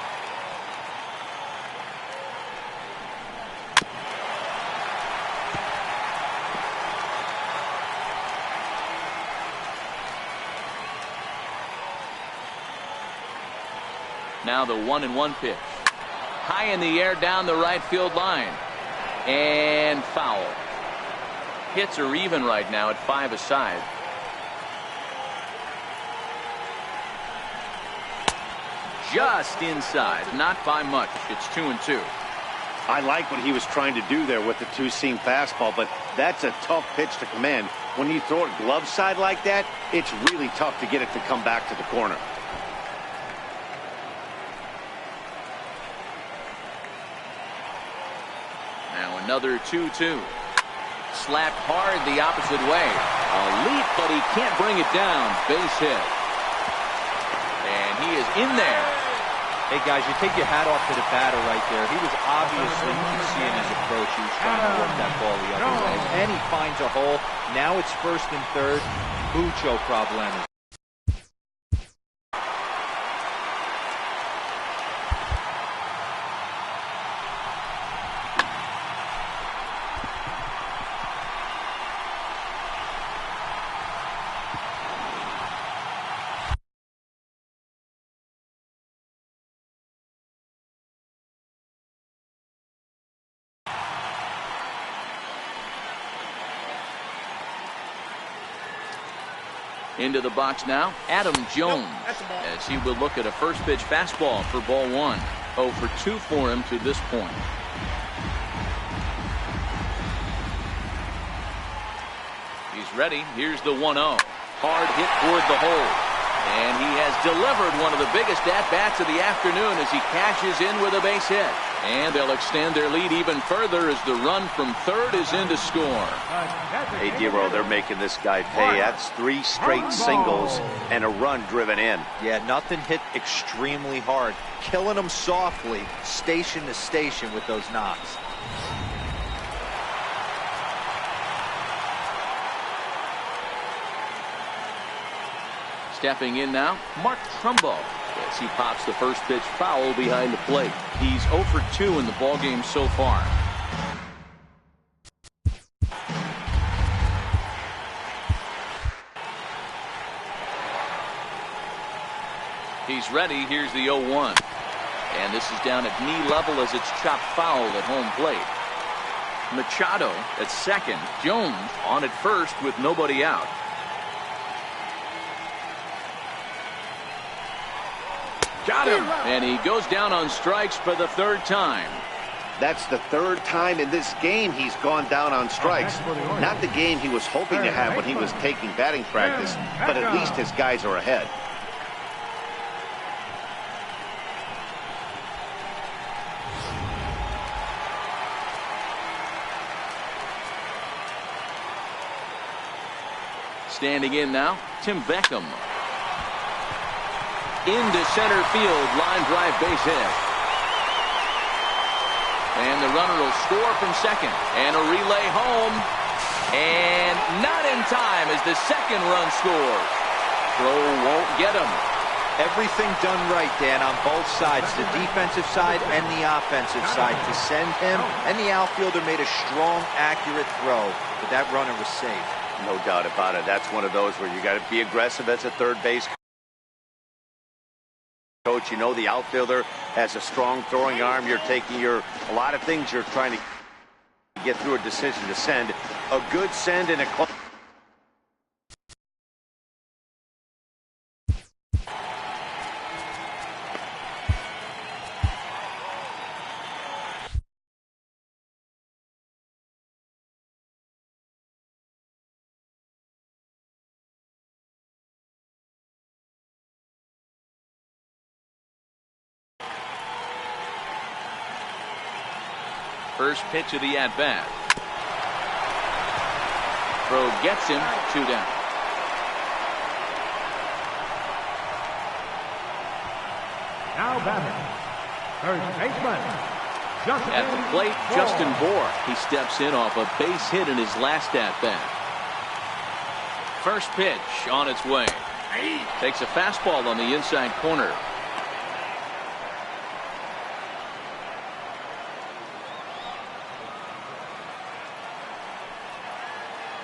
A: Now the 1-1 pitch. High in the air down the right field line. And foul. Hits are even right now at 5 aside. Just inside, not by much. It's 2-2.
B: I like what he was trying to do there with the two-seam fastball, but that's a tough pitch to command. When you throw it glove side like that, it's really tough to get it to come back to the corner.
A: Now another 2-2. Slapped hard the opposite way. A leap, but he can't bring it down. Base hit. And he is in there.
D: Hey, guys, you take your hat off to the batter right there. He was obviously, you can see in his approach, he was trying to work that ball the other way. And he finds a hole. Now it's first and third. Mucho problema.
A: Into the box now, Adam Jones, as he will look at a first pitch fastball for ball 1. 0 for 2 for him to this point. He's ready. Here's the 1-0. Hard hit toward the hole. And he has delivered one of the biggest at-bats of the afternoon as he cashes in with a base hit. And they'll extend their lead even further as the run from third is in to score.
B: Hey, D-Roy, they're making this guy pay. That's 3 straight singles and a run driven in.
D: Yeah, nothing hit extremely hard. Killing them softly, station to station with those knocks.
A: Stepping in now, Mark Trumbo, as he pops the first pitch foul behind the plate. He's 0 for 2 in the ballgame so far. He's ready. Here's the 0-1. And this is down at knee level as it's chopped foul at home plate. Machado at second. Jones on at first with nobody out. Got him. And he goes down on strikes for the third time.
B: That's the third time in this game he's gone down on strikes. Not the game he was hoping to have when he was taking batting practice, but at least his guys are ahead.
A: Standing in now, Tim Beckham. Into center field, line drive base hit. And the runner will score from second. And a relay home. And not in time as the second run scores. Throw won't get him.
D: Everything done right, Dan, on both sides, the defensive side and the offensive side. To send him, and the outfielder made a strong, accurate throw, but that runner was safe.
C: No doubt about it. That's one of those where you got to be aggressive as a third base coach. You know the outfielder has a strong throwing arm. You're taking a lot of things you're trying to get through a decision to send. A good send and a close.
A: First pitch of the at-bat. Throw gets him, 2 down.
E: Now batting, third baseman,
A: At the plate, Justin Bour. He steps in off a base hit in his last at-bat. First pitch on its way. Takes a fastball on the inside corner.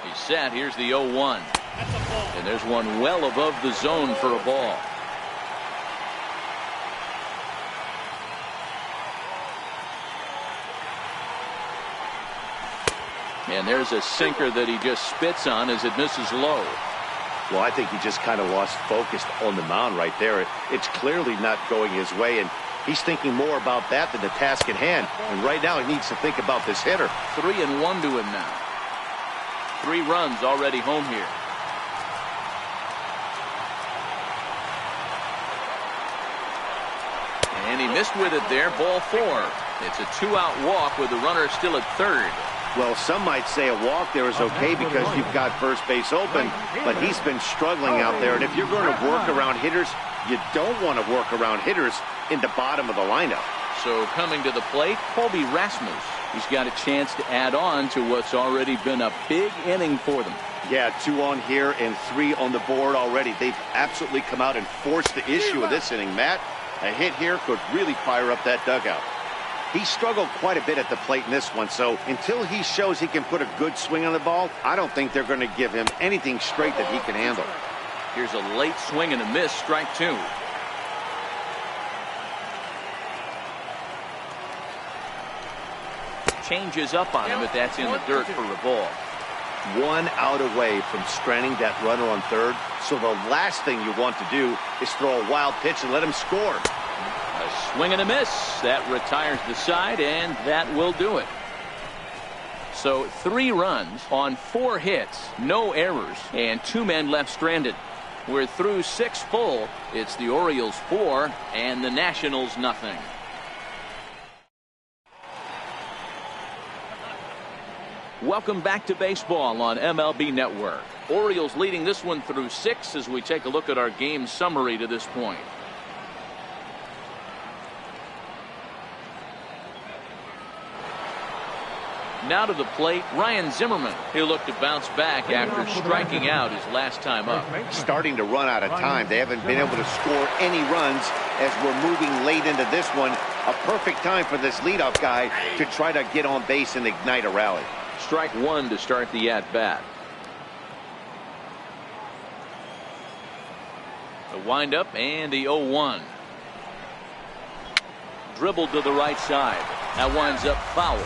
A: He's set. Here's the 0-1. And there's one well above the zone for a ball. And there's a sinker that he just spits on as it misses low.
B: Well, I think he just kind of lost focus on the mound right there. It's clearly not going his way, and he's thinking more about that than the task at hand. And right now he needs to think about this hitter.
A: 3-1 to him now. 3 runs already home here. And he missed with it there. Ball 4. It's a 2-out walk with the runner still at third.
B: Well, some might say a walk there is okay because you've got first base open, but he's been struggling out there. And if you're going to work around hitters, you don't want to work around hitters in the bottom of the lineup.
A: So coming to the plate, Colby Rasmus. He's got a chance to add on to what's already been a big inning for them.
B: Yeah, 2 on here and 3 on the board already. They've absolutely come out and forced the issue of this inning, Matt. A hit here could really fire up that dugout. He struggled quite a bit at the plate in this one, so until he shows he can put a good swing on the ball, I don't think they're going to give him anything straight that he can handle.
A: Here's a late swing and a miss, strike 2. Changes up on him, but that's in the dirt for a ball.
B: 1 out away from stranding that runner on third, so the last thing you want to do is throw a wild pitch and let him score.
A: A swing and a miss. That retires the side, and that will do it. So 3 runs on 4 hits, no errors, and 2 men left stranded. We're through 6 full. It's the Orioles 4 and the Nationals nothing. Welcome back to baseball on MLB Network. Orioles leading this one through 6 as we take a look at our game summary to this point. Now to the plate, Ryan Zimmerman. He'll look to bounce back after striking out his last time up.
B: Starting to run out of time. They haven't been able to score any runs as we're moving late into this one. A perfect time for this leadoff guy to try to get on base and ignite a rally.
A: Strike one to start the at-bat. The windup and the 0-1. Dribbled to the right side. That winds up foul.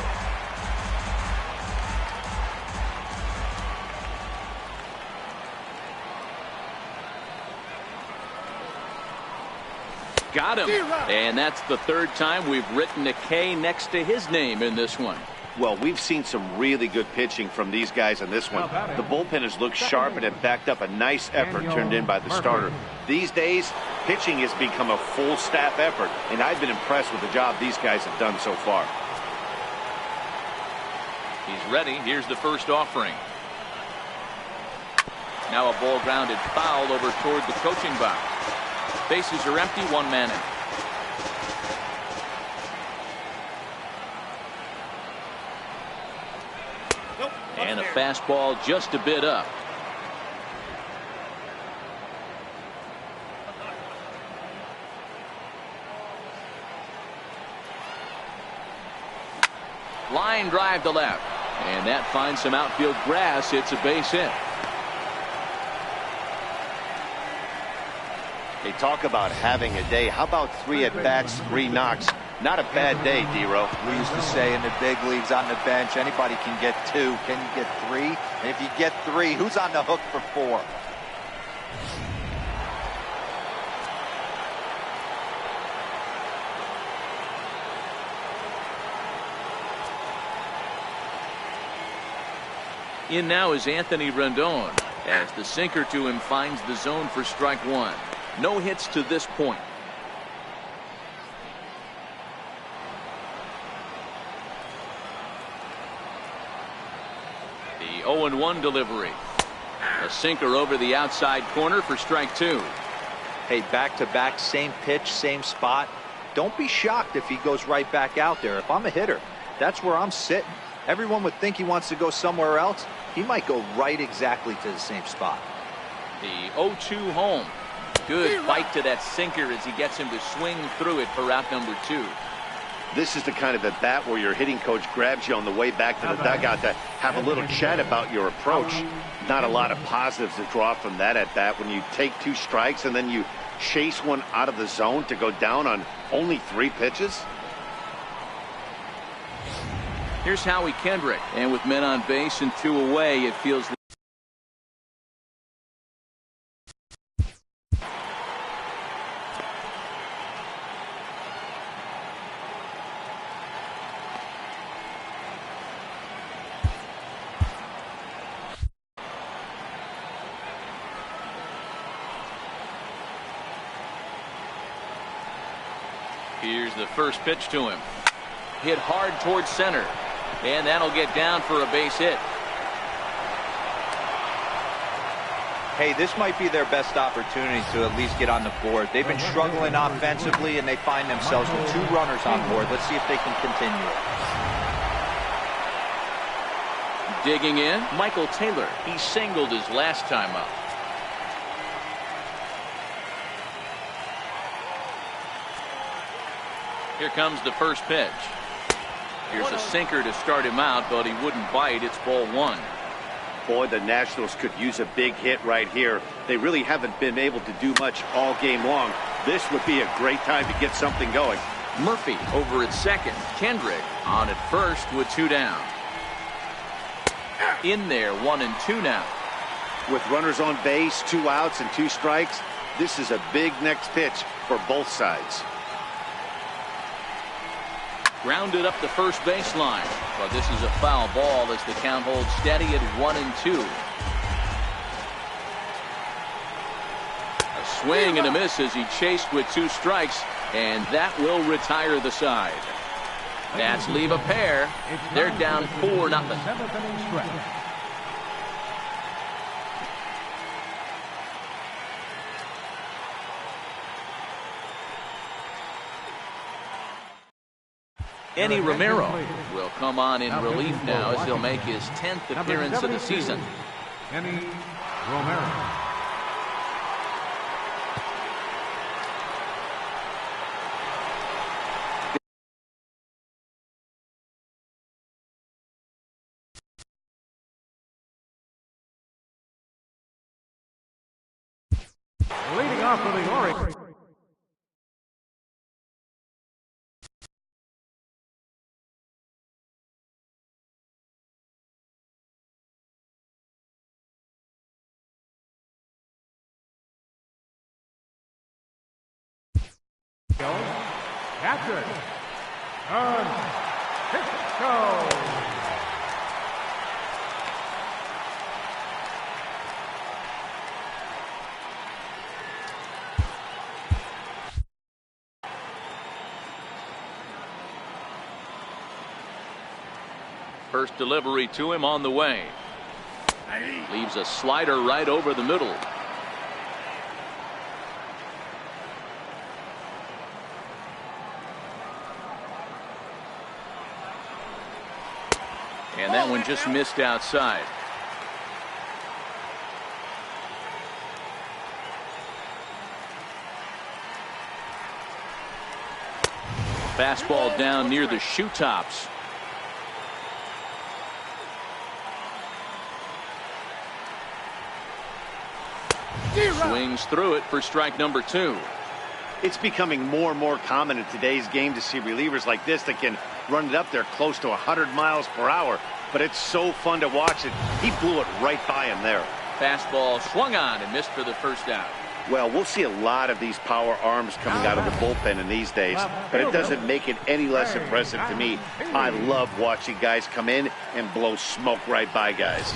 A: Got him. And that's the third time we've written a K next to his name in this one.
B: Well, we've seen some really good pitching from these guys in this one. The bullpen has looked sharp and have backed up a nice effort turned in by the starter. These days, pitching has become a full staff effort, and I've been impressed with the job these guys have done so far.
A: He's ready. Here's the first offering. Now a ball grounded foul over toward the coaching box. Bases are empty, one man in. And a fastball just a bit up. Line drive to left. And that finds some outfield grass. It's a base hit.
B: They talk about having a day. How about 3 at-bats, 3 knocks? Not a bad day, D-Row.
D: We used to say in the big leagues on the bench, anybody can get 2. Can you get 3? And if you get 3, who's on the hook for 4?
A: In now is Anthony Rendon as the sinker to him finds the zone for strike one. No hits to this point. The 0-1 delivery. A sinker over the outside corner for strike two.
D: Hey, back-to-back, same pitch, same spot. Don't be shocked if he goes right back out there. If I'm a hitter, that's where I'm sitting. Everyone would think he wants to go somewhere else. He might go right exactly to the same spot.
A: The 0-2 home. Good bite to that sinker as he gets him to swing through it for out number 2.
B: This is the kind of at bat where your hitting coach grabs you on the way back to the dugout to have a little chat about your approach. Not a lot of positives to draw from that at bat when you take 2 strikes and then you chase one out of the zone to go down on only 3 pitches.
A: Here's Howie Kendrick, and with men on base and 2 away, it feels like here's the first pitch to him. Hit hard towards center. And that'll get down for a base hit.
D: Hey, this might be their best opportunity to at least get on the board. They've been struggling offensively, and they find themselves with 2 runners on board. Let's see if they can continue it.
A: Digging in, Michael Taylor. He singled his last time up. Here comes the first pitch. Here's a sinker to start him out, but he wouldn't bite. It's ball 1.
B: Boy, the Nationals could use a big hit right here. They really haven't been able to do much all game long. This would be a great time to get something going.
A: Murphy over at second. Kendrick on at first with 2 down. In there, 1 and 2 now.
B: With runners on base, 2 outs and 2 strikes, this is a big next pitch for both sides.
A: Grounded up the first baseline, but this is a foul ball as the count holds steady at 1 and 2. A swing and a miss as he chased with 2 strikes, and that will retire the side. Nats leave a pair. They're down 4-0.
E: Seventh inning stretch.
A: Eddie Romero will come on in relief now as he'll make his 10th appearance of the season.
E: Manny Romero. Leading off for the Orioles. Catcher, Sisco.
A: First delivery to him on the way. Leaves a slider right over the middle. And that one just missed outside. Fastball down near the shoe tops. Swings through it for strike number 2.
B: It's becoming more and more common in today's game to see relievers like this that can run it up there close to 100 miles per hour. But it's so fun to watch it. He blew it right by him there.
A: Fastball swung on and missed for the first out.
B: Well, we'll see a lot of these power arms coming out of the bullpen in these days, but it doesn't make it any less impressive to me. I love watching guys come in and blow smoke right by guys.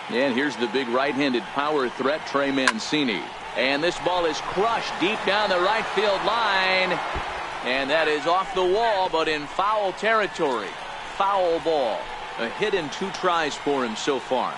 A: And here's the big right-handed power threat, Trey Mancini. And this ball is crushed deep down the right field line. And that is off the wall, but in foul territory. Foul ball. A hit in 2 tries for him so far.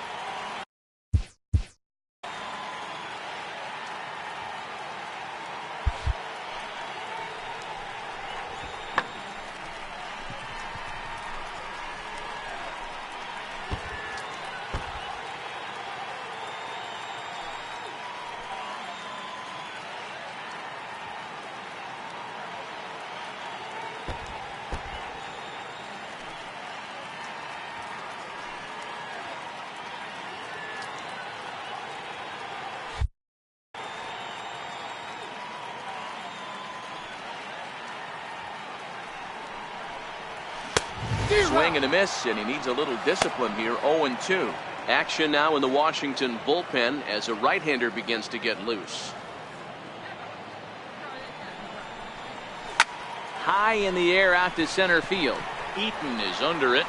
A: Swing and a miss, and he needs a little discipline here. 0-2. Action now in the Washington bullpen as a right-hander begins to get loose. High in the air out to center field. Eaton is under it.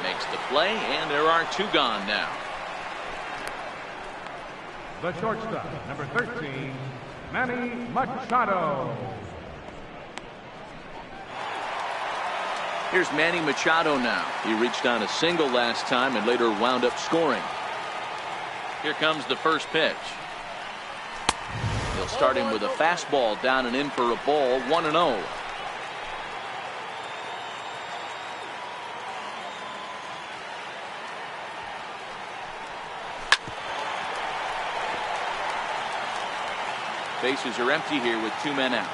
A: Makes the play, and there are 2 gone now.
E: The shortstop, number 13, Manny Machado.
A: Here's Manny Machado now. He reached on a single last time and later wound up scoring. Here comes the first pitch. He'll start him with a fastball down and in for a ball. 1-0. Bases are empty here with 2 men out.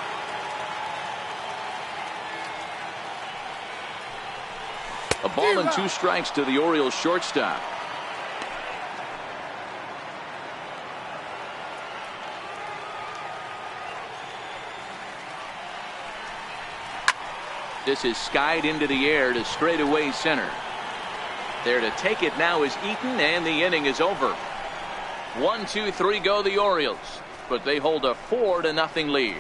A: A ball and 2 strikes to the Orioles shortstop. This is skied into the air to straightaway center. There to take it now is Eaton, and the inning is over. 1, 2, 3 go the Orioles, but they hold a 4-0 lead.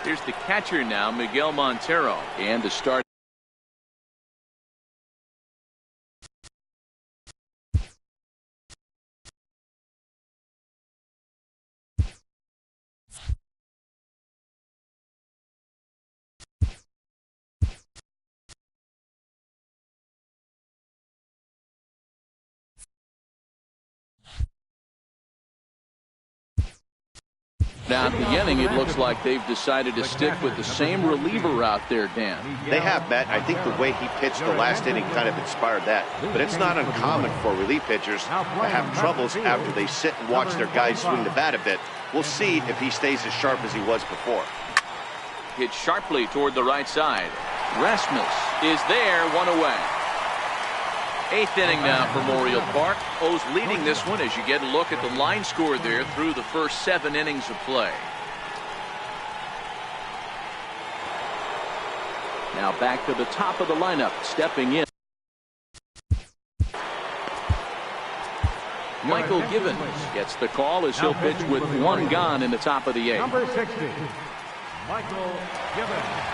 A: Here's the catcher now, Miguel Montero, and to start. Now, at the inning, it looks like they've decided to stick with the same reliever out there, Dan.
B: They have, Matt. I think the way he pitched the last inning kind of inspired that. But it's not uncommon for relief pitchers to have troubles after they sit and watch their guys swing the bat a bit. We'll see if he stays as sharp as he was before.
A: Hit sharply toward the right side. Rasmus is there, one away. 8th inning now for Memorial Park. O's leading this one as you get a look at the line score there through the first 7 innings of play. Now back to the top of the lineup, stepping in. Michael Givens gets the call as he'll pitch with 1 gone in the top of the 8th.
E: Number 60, Michael Givens.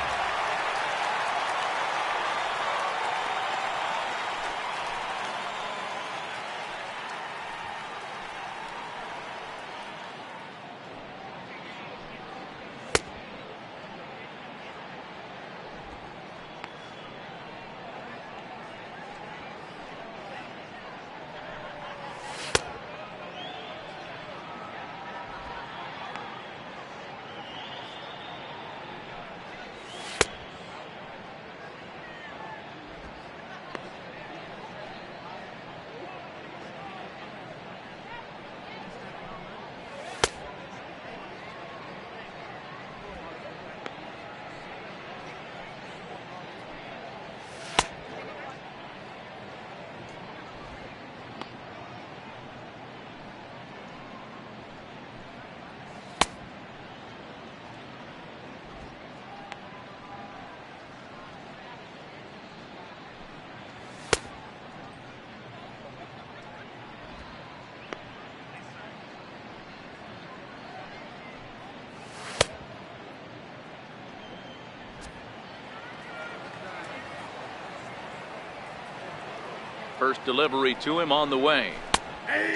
A: First delivery to him on the way.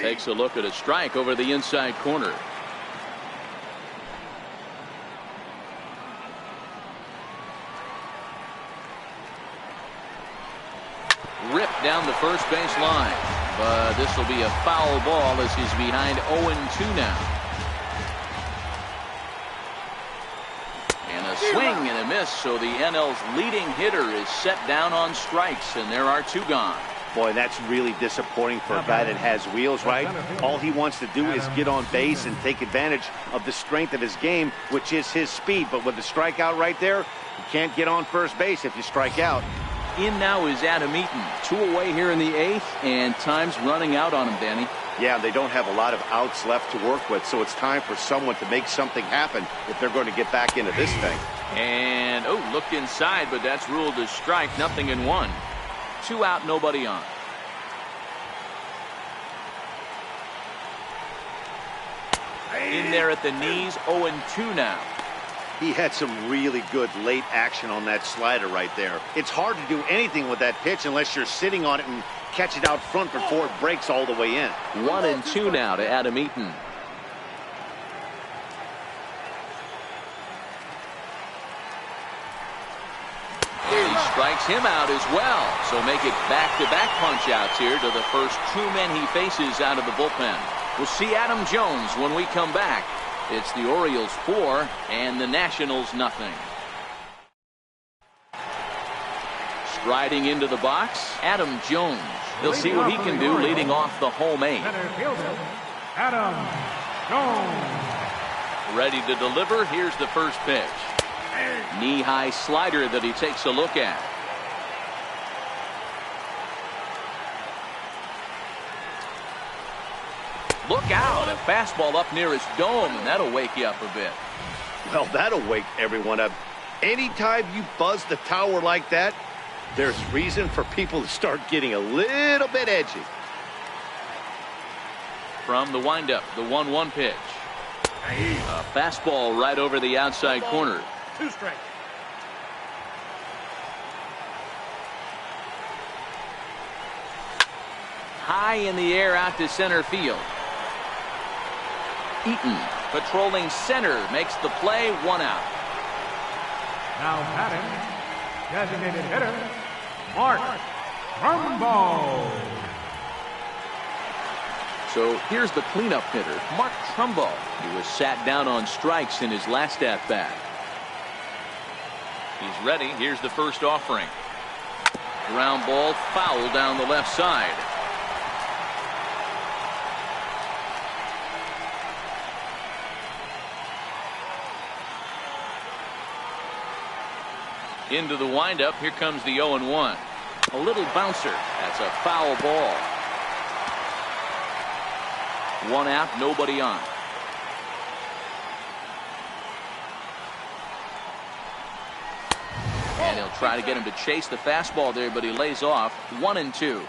A: Takes a look at a strike over the inside corner. Ripped down the first base line, but this will be a foul ball as he's behind 0-2 now. And a swing and a miss, so the NL's leading hitter is set down on strikes, and there are 2 gone.
B: Boy, that's really disappointing for a guy that has wheels, right? All he wants to do is get on base and take advantage of the strength of his game, which is his speed. But with the strikeout right there, you can't get on first base if you strike out.
A: In now is Adam Eaton. 2 away here in the 8th, and time's running out on him, Danny.
B: Yeah, they don't have a lot of outs left to work with, so it's time for someone to make something happen if they're going to get back into this thing.
A: And, looked inside, but that's ruled a strike, 0-1. 2 out, nobody on. In there at the knees, 0-2 now.
B: He had some really good late action on that slider right there. It's hard to do anything with that pitch unless you're sitting on it and catch it out front before it breaks all the way in.
A: 1-2 now to Adam Eaton. Strikes him out as well, so make it back-to-back punch-outs here to the first 2 men he faces out of the bullpen. We'll see Adam Jones when we come back. It's the Orioles 4 and the Nationals 0. Striding into the box, Adam Jones. He'll see what he can do leading off the home 8.
E: Center fielder, Adam Jones.
A: Ready to deliver. Here's the first pitch. Knee-high slider that he takes a look at. Look out, a fastball up near his dome, and that'll wake you up a bit.
B: Well, that'll wake everyone up. Anytime you buzz the tower like that, there's reason for people to start getting a little bit edgy.
A: From the windup, the 1-1 pitch. A fastball right over the outside corner.
E: 2 strikes.
A: High in the air out to center field. Eaton patrolling center makes the play, 1 out.
E: Now batting, designated hitter, Mark Rumble.
A: So here's the cleanup hitter, Mark Trumbo. He was sat down on strikes in his last at-bat. He's ready. Here's the first offering. Ground ball, foul down the left side. Into the windup. Here comes the 0-1. A little bouncer. That's a foul ball. One out, nobody on. And he'll try to get him to chase the fastball there, but he lays off. 1-2.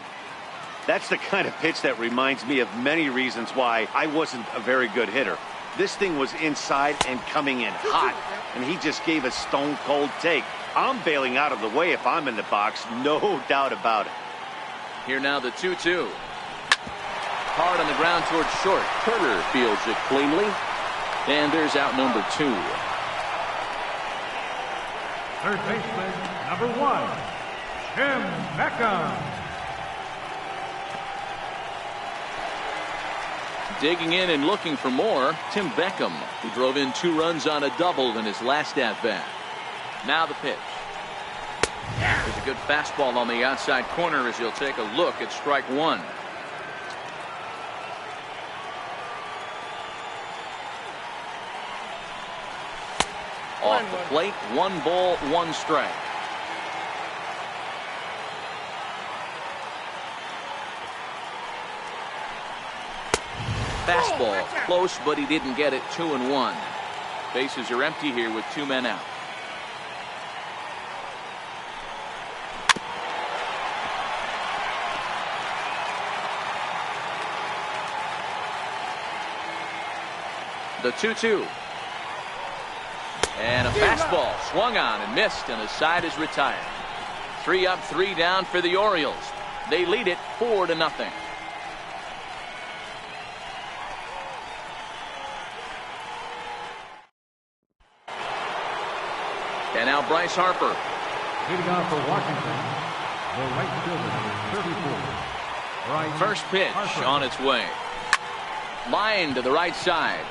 B: That's the kind of pitch that reminds me of many reasons why I wasn't a very good hitter. This thing was inside and coming in hot, and he just gave a stone-cold take. I'm bailing out of the way if I'm in the box, no doubt about it.
A: Here now the 2-2. Hard on the ground towards short. Turner fields it cleanly. And there's out number 2.
E: Third baseman, number 1, Tim Beckham.
A: Digging in and looking for more, Tim Beckham, who drove in 2 runs on a double in his last at-bat. Now the pitch. There's a good fastball on the outside corner as he'll take a look at strike 1. Off the plate, 1 ball, 1 strike. Fastball close, but he didn't get it. 2-1. Bases are empty here with 2 men out. The 2-2. And a fastball swung on and missed, and the side is retired. 3 up, 3 down for the Orioles. They lead it 4-0. And now Bryce Harper.
E: Leading off for Washington, the right fielder, number 34. Bryce
A: First pitch
E: Harper.
A: on its way. Line to the right side.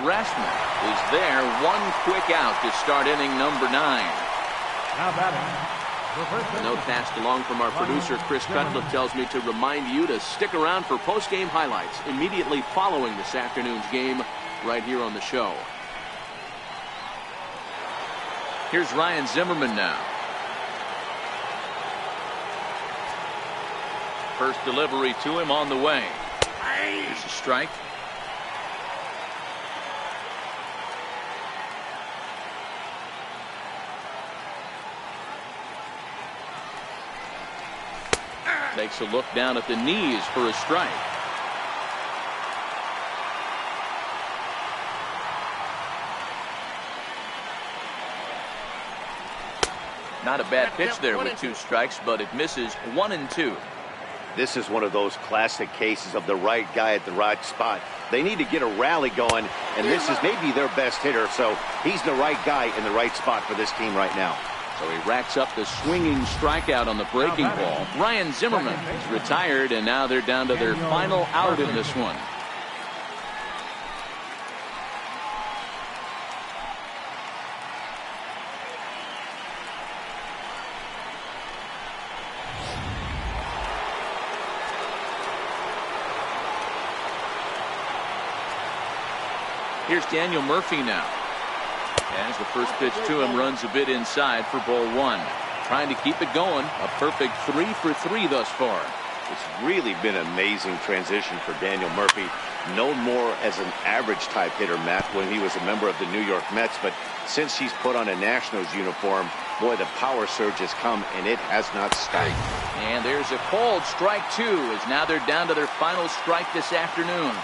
A: Restman is there. 1 quick out to start inning number 9.
E: Now batting.
A: A note passed along from our producer Chris Cutcliffe tells me to remind you to stick around for post-game highlights immediately following this afternoon's game right here on the show. Here's Ryan Zimmerman now. First delivery to him on the way. Here's a strike. Takes a look down at the knees for a strike. Not a bad pitch there with 2 strikes, but it misses. 1-2.
B: This is one of those classic cases of the right guy at the right spot. They need to get a rally going, and this is maybe their best hitter, so he's the right guy in the right spot for this team right now.
A: So he racks up the swinging strikeout on the breaking ball. Ryan Zimmerman is retired, and now they're down to their final out in this one. Here's Daniel Murphy now. As the first pitch to him runs a bit inside for ball 1. Trying to keep it going. A perfect 3 for 3 thus far.
B: It's really been an amazing transition for Daniel Murphy. Known more as an average type hitter, Matt, when he was a member of the New York Mets. But since he's put on a Nationals uniform, boy, the power surge has come, and it has not stopped.
A: And there's a called strike 2 as now they're down to their final strike this afternoon.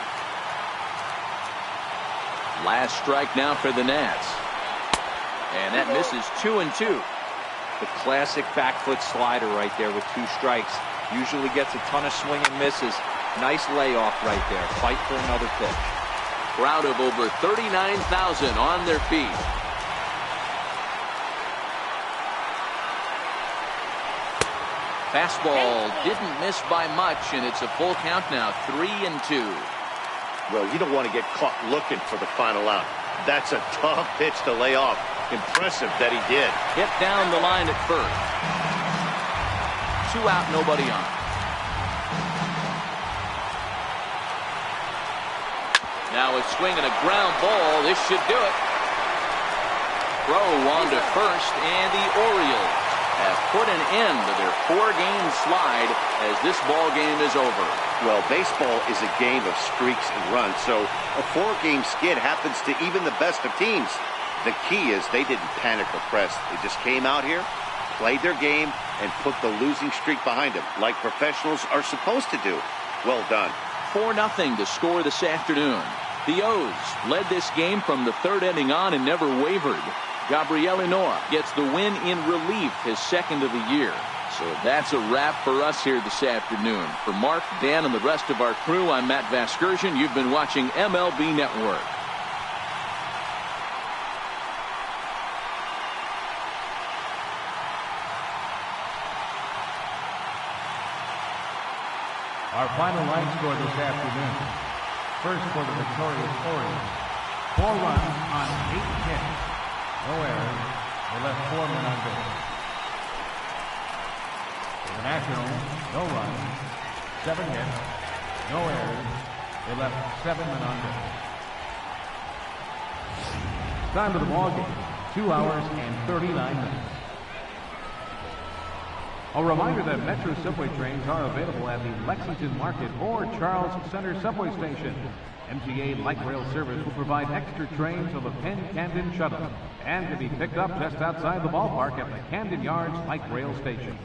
A: Last strike now for the Nats. And that misses. 2-2.
D: The classic back foot slider right there with 2 strikes. Usually gets a ton of swing and misses. Nice layoff right there. Fight for another pitch.
A: Crowd of over 39,000 on their feet. Fastball didn't miss by much, and it's a full count now, 3-2.
B: Well, you don't want to get caught looking for the final out. That's a tough pitch to lay off. Impressive that he did.
A: Hit down the line at first. 2 out, nobody on. Now a swing and a ground ball. This should do it. Throw on to first, and the Orioles have put an end to their 4-game slide as this ball game is over.
B: Well, baseball is a game of streaks and runs, so a 4-game skid happens to even the best of teams. The key is they didn't panic or press. They just came out here, played their game, and put the losing streak behind them, like professionals are supposed to do. Well done.
A: 4-0 to score this afternoon. The O's led this game from the 3rd inning on and never wavered. Gabriel Hinoa gets the win in relief, his 2nd of the year. So that's a wrap for us here this afternoon. For Mark, Dan, and the rest of our crew, I'm Matt Vasgersian. You've been watching MLB Network.
E: Our final line score this afternoon. First for the victorious Orioles. 4 runs on 8 hits. No errors. They left 4 men on base. For the Nationals, no runs, 7 hits, no errors. They left 7 men on base. Time of the ball game, 2 hours and 39 minutes. A reminder that Metro subway trains are available at the Lexington Market or Charles Center subway station. MTA Light Rail Service will provide extra trains on the Penn Camden Shuttle and can be picked up just outside the ballpark at the Camden Yards Light Rail Station.